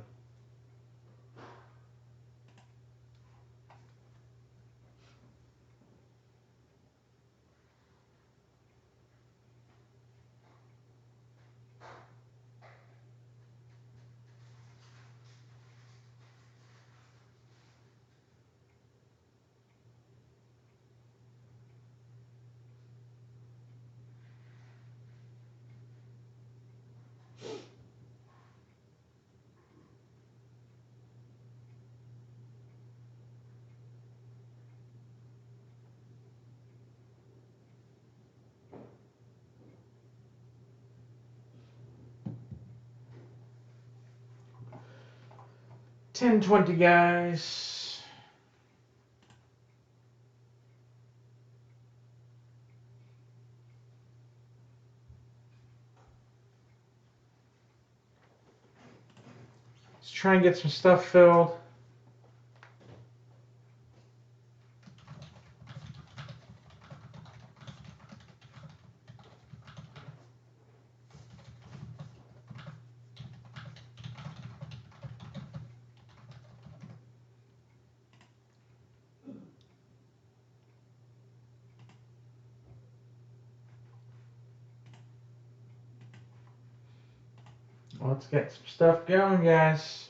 [SPEAKER 1] $10.20 guys. Let's try and get some stuff filled. Let's get some stuff going, guys.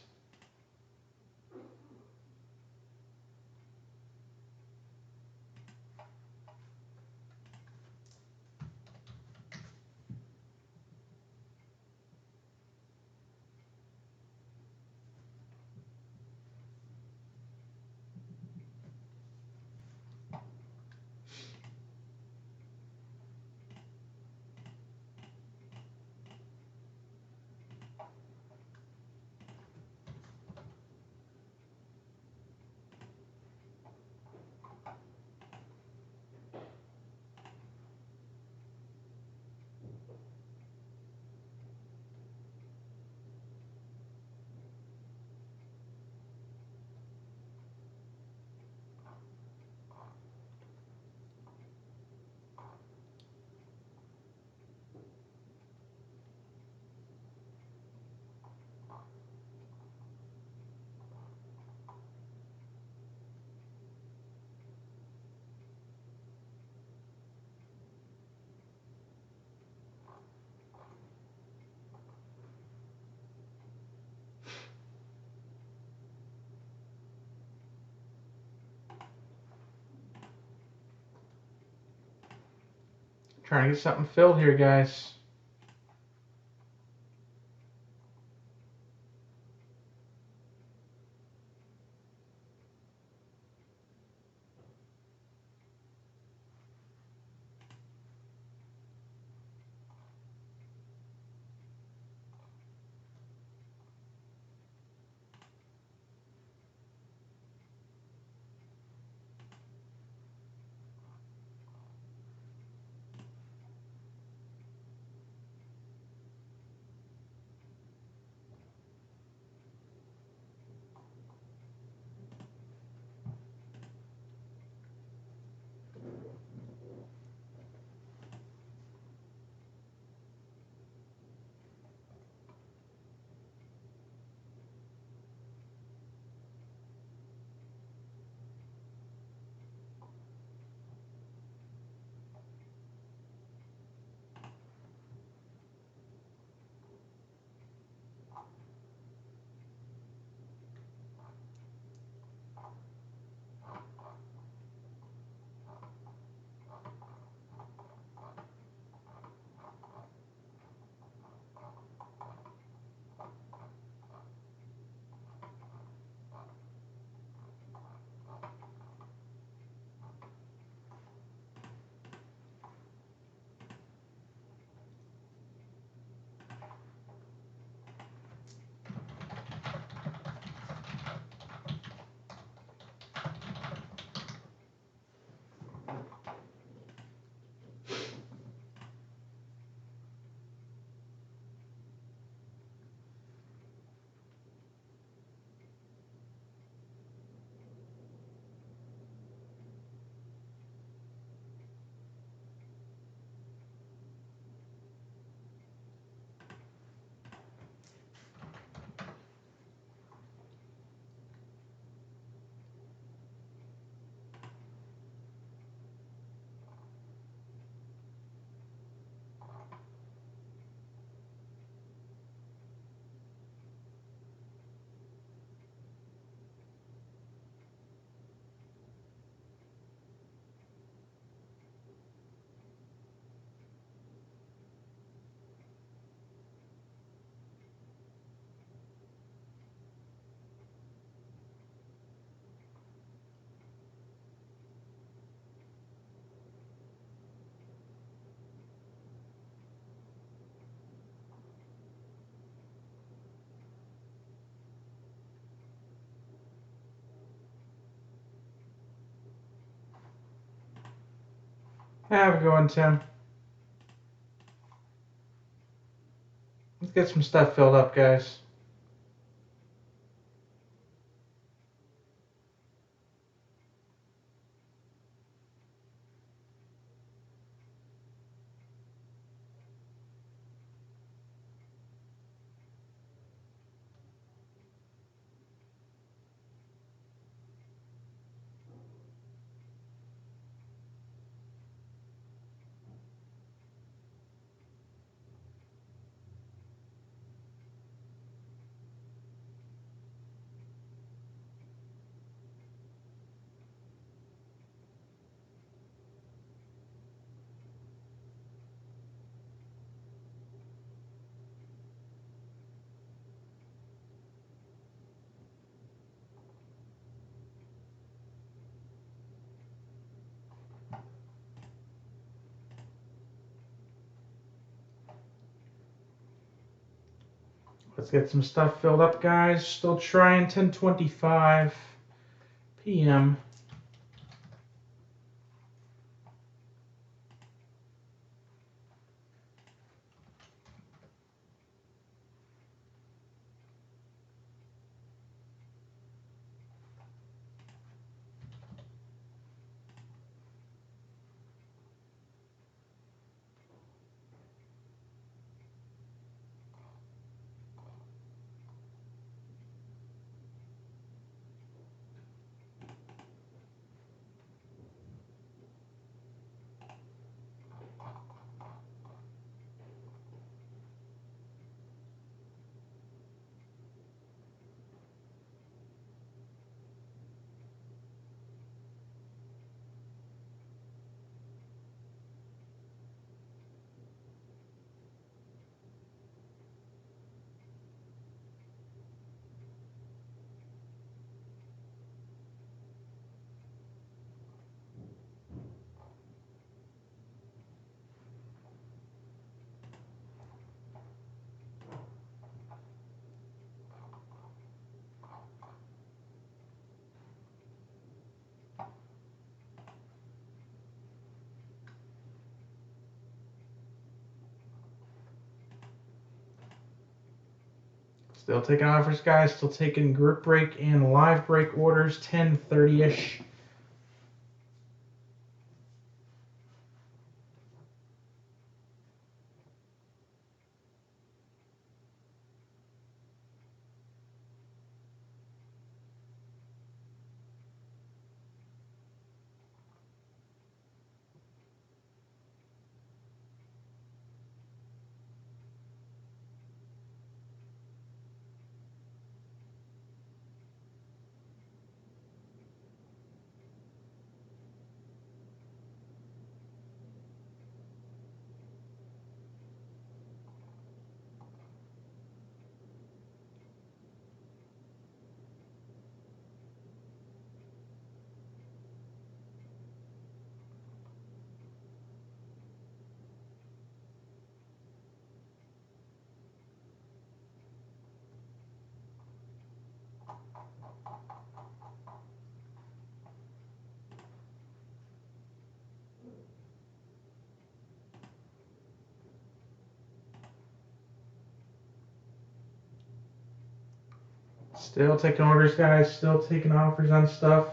[SPEAKER 1] Trying to get something filled here, guys. Have a good one, Tim. Let's get some stuff filled up, guys. Let's get some stuff filled up, guys. Still trying 10:25 p.m. Still taking offers, guys. Still taking group break and live break orders, 10:30-ish. Still taking orders, guys. Still taking offers on stuff.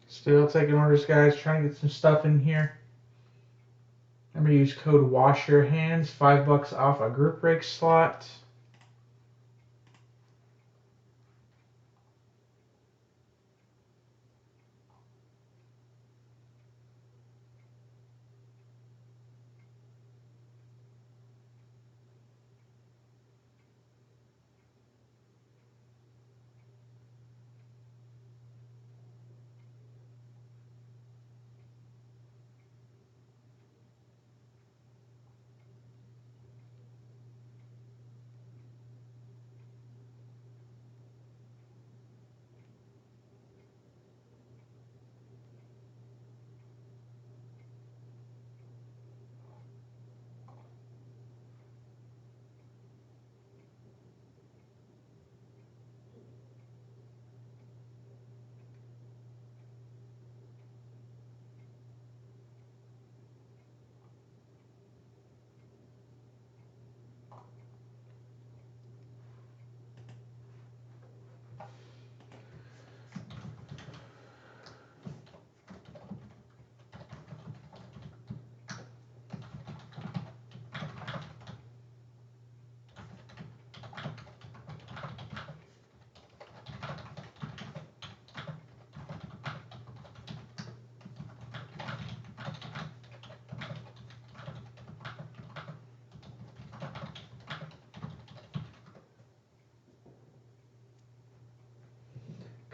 [SPEAKER 1] Still taking orders, guys. Trying to get some stuff in here. Remember to use code WASHYOURHANDS, $5 off a group break slot.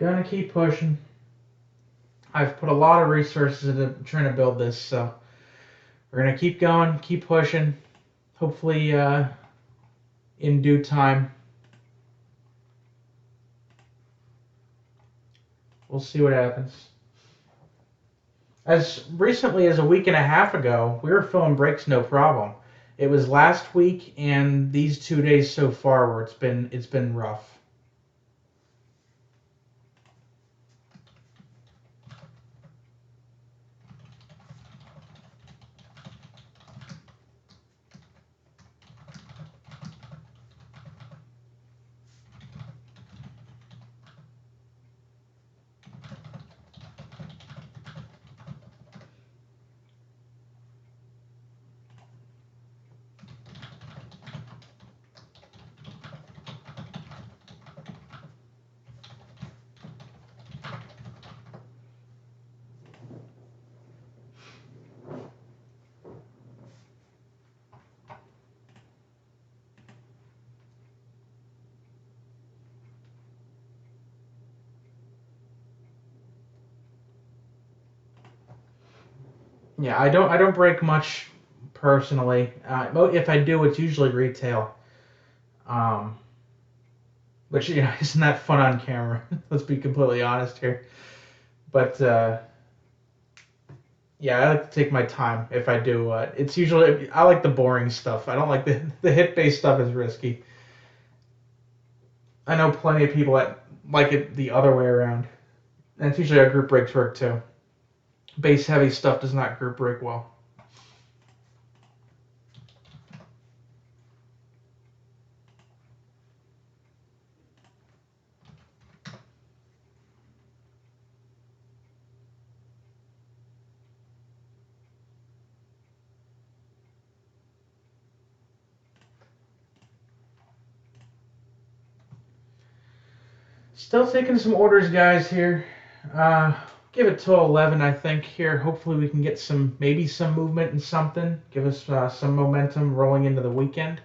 [SPEAKER 1] Gonna keep pushing. I've put a lot of resources into trying to build this, so we're gonna keep going, keep pushing. Hopefully, in due time, we'll see what happens. As recently as a week and a half ago, we were filling breaks no problem. It was last week and these 2 days so far where it's been rough. Yeah, I don't break much personally. If I do, it's usually retail. Um, which isn't that fun on camera. Let's be completely honest here. But yeah, I like to take my time if I do. It's usually I like the boring stuff. I don't like the hit based stuff is risky. I know plenty of people that like it the other way around. And it's usually how group breaks work too. Base heavy stuff does not group break well. Still taking some orders, guys. Here, uh, give it till 11, I think. Here, hopefully we can get maybe some movement and something. Give us some momentum rolling into the weekend.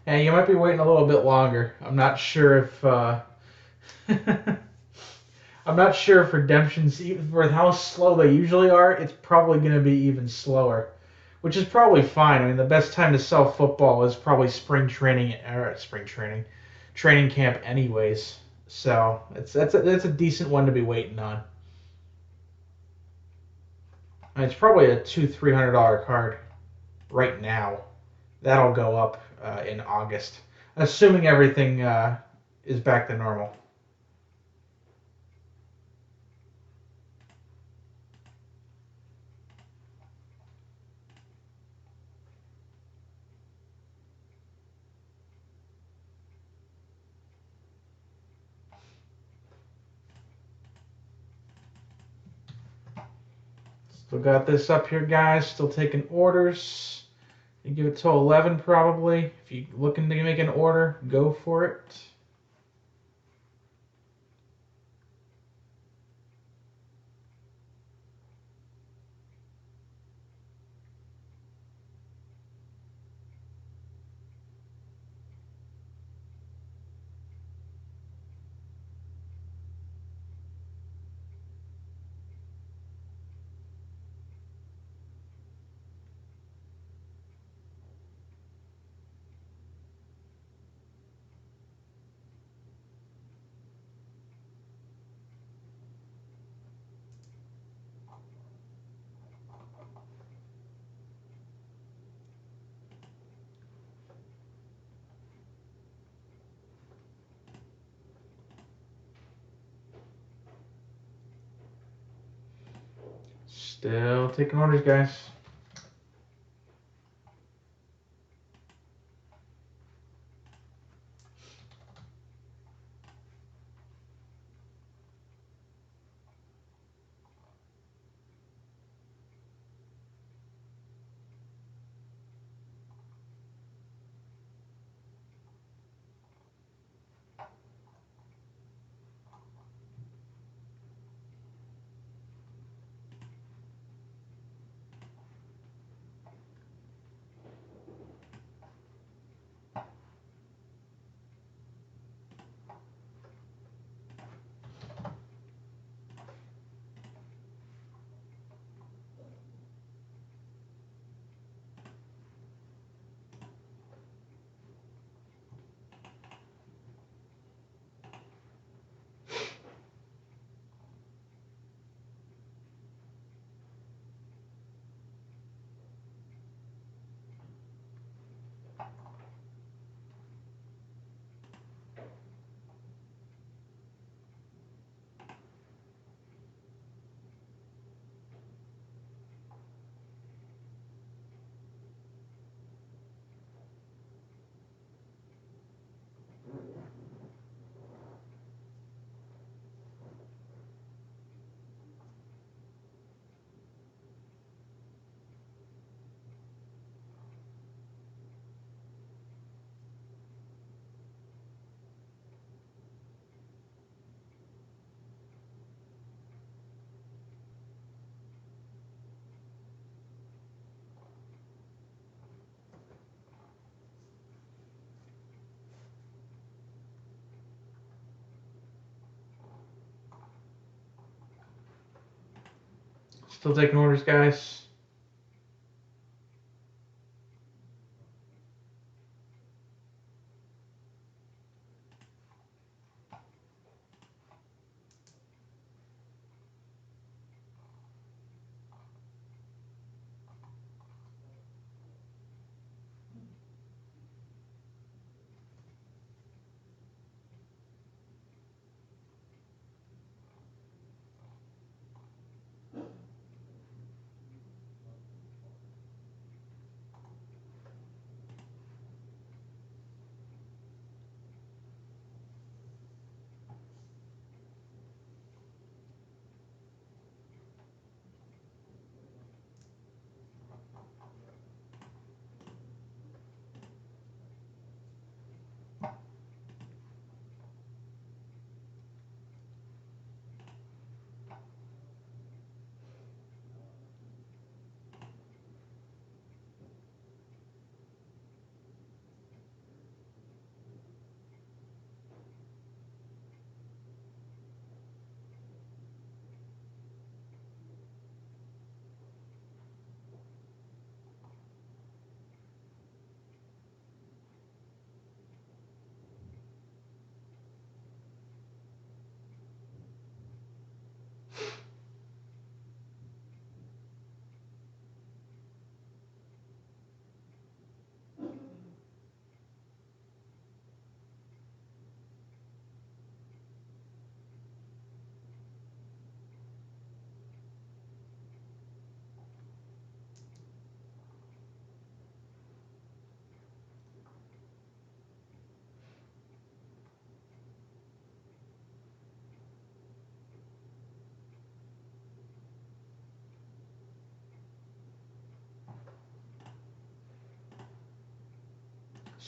[SPEAKER 1] And you might be waiting a little bit longer. I'm not sure if I'm not sure if redemptions, for how slow they usually are, it's probably going to be even slower, which is probably fine. I mean, the best time to sell football is probably training camp, anyways. So that's a decent one to be waiting on. And it's probably a $200-300 card right now. That'll go up in August, assuming everything is back to normal. Still got this up here, guys. Still taking orders. You give it till 11 probably. If you're looking to make an order, go for it. Still taking orders, guys. Still taking orders, guys.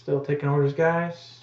[SPEAKER 1] Still taking orders, guys.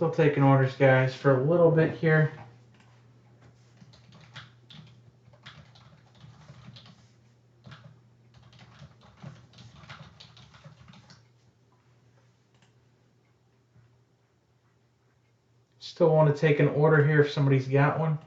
[SPEAKER 1] Still taking orders, guys, for a little bit here. Still want to take an order here if somebody's got one.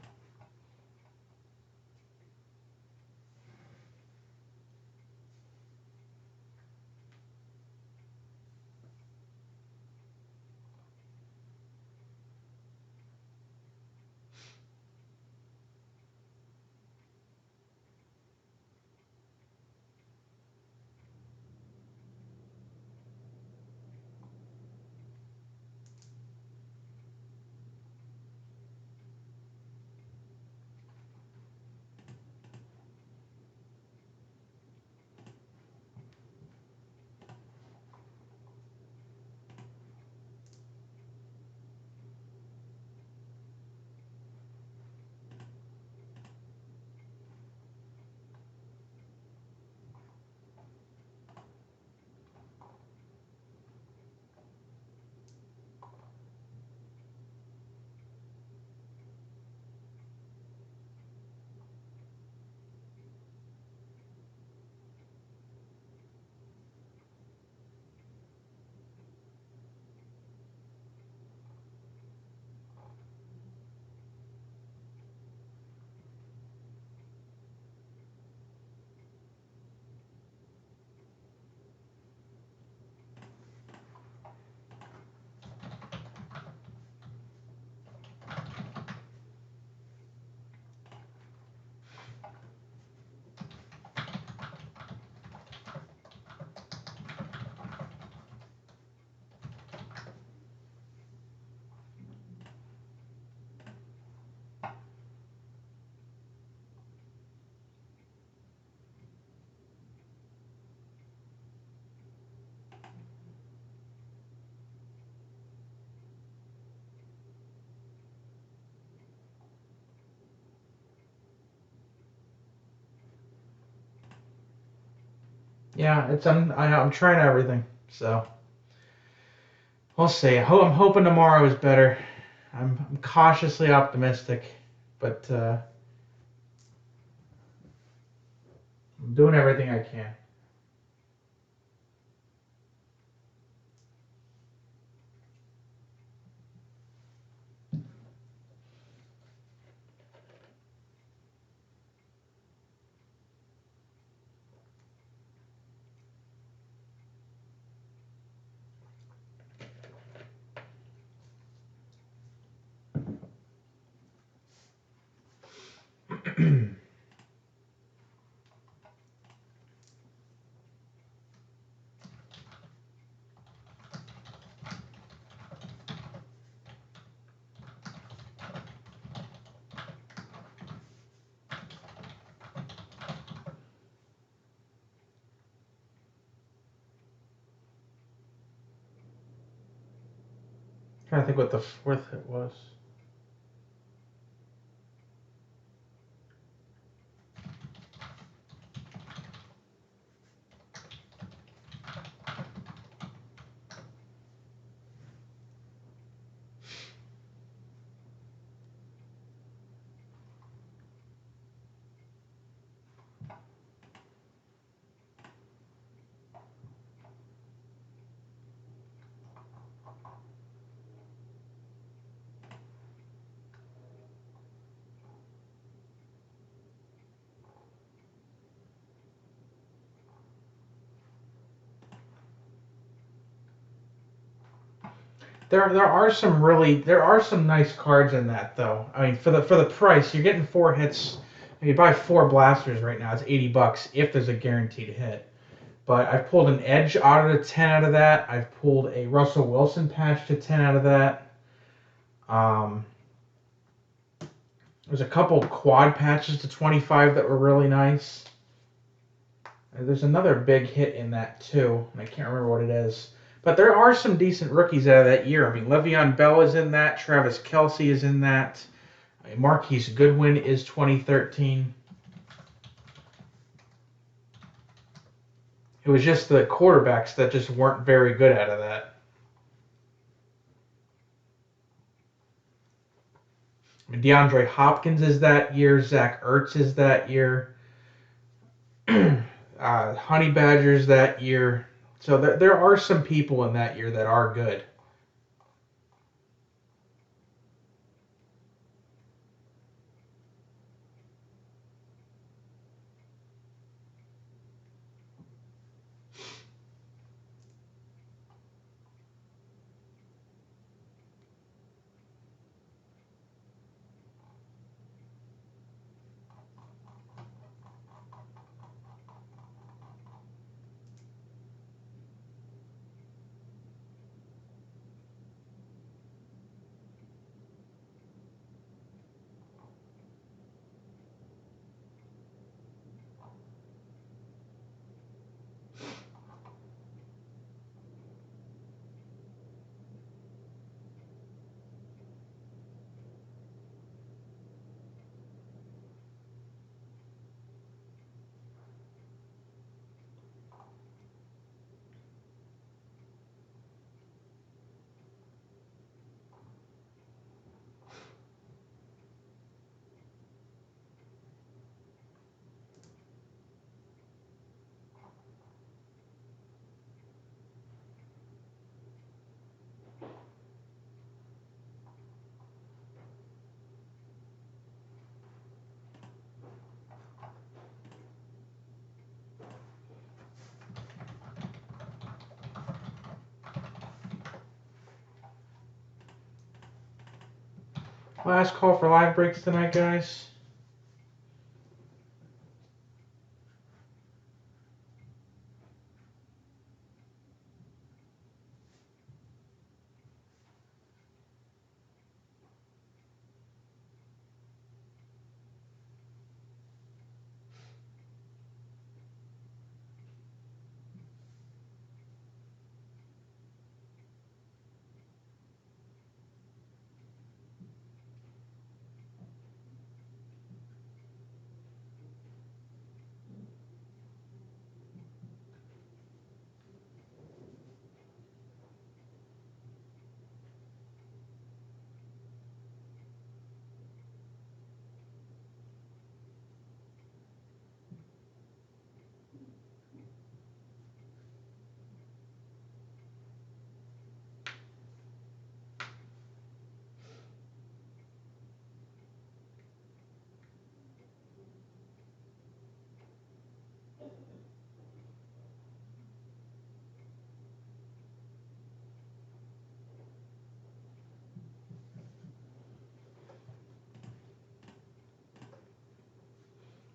[SPEAKER 1] Yeah, I'm trying everything, so we'll see. I'm hoping tomorrow is better. I'm cautiously optimistic, but I'm doing everything I can. Trying to think what the fourth hit was. There are some nice cards in that though. I mean, for the price, you're getting 4 hits. If you buy 4 blasters right now, it's $80 if there's a guaranteed hit. But I've pulled an Edge auto to 10 out of that. I've pulled a Russell Wilson patch to 10 out of that. There's a couple quad patches to 25 that were really nice. There's another big hit in that too, and I can't remember what it is. But there are some decent rookies out of that year. I mean, Le'Veon Bell is in that. Travis Kelce is in that. Marquise Goodwin is 2013. It was just the quarterbacks that just weren't very good out of that. DeAndre Hopkins is that year. Zach Ertz is that year. Honey Badgers that year. So there are some people in that year that are good. Last call for live breaks tonight, guys.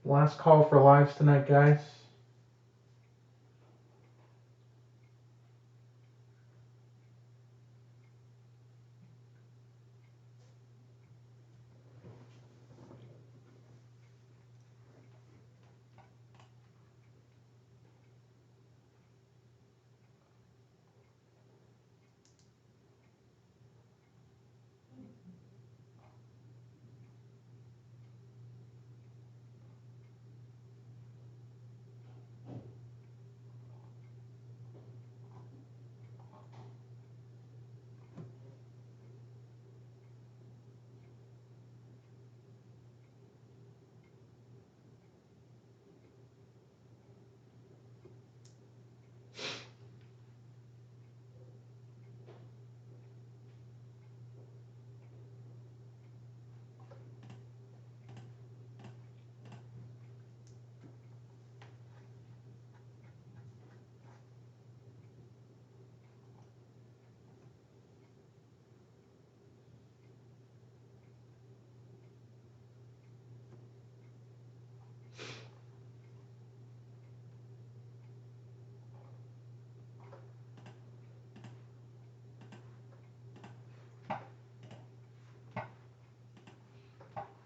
[SPEAKER 1] Last call for lives tonight, guys.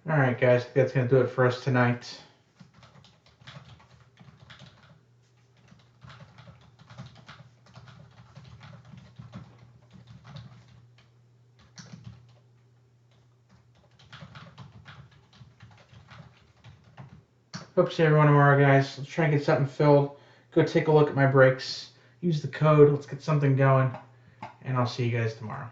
[SPEAKER 1] All right, guys, that's going to do it for us tonight. Hope to see everyone tomorrow, guys. Let's try and get something filled. Go take a look at my breaks. Use the code. Let's get something going. And I'll see you guys tomorrow.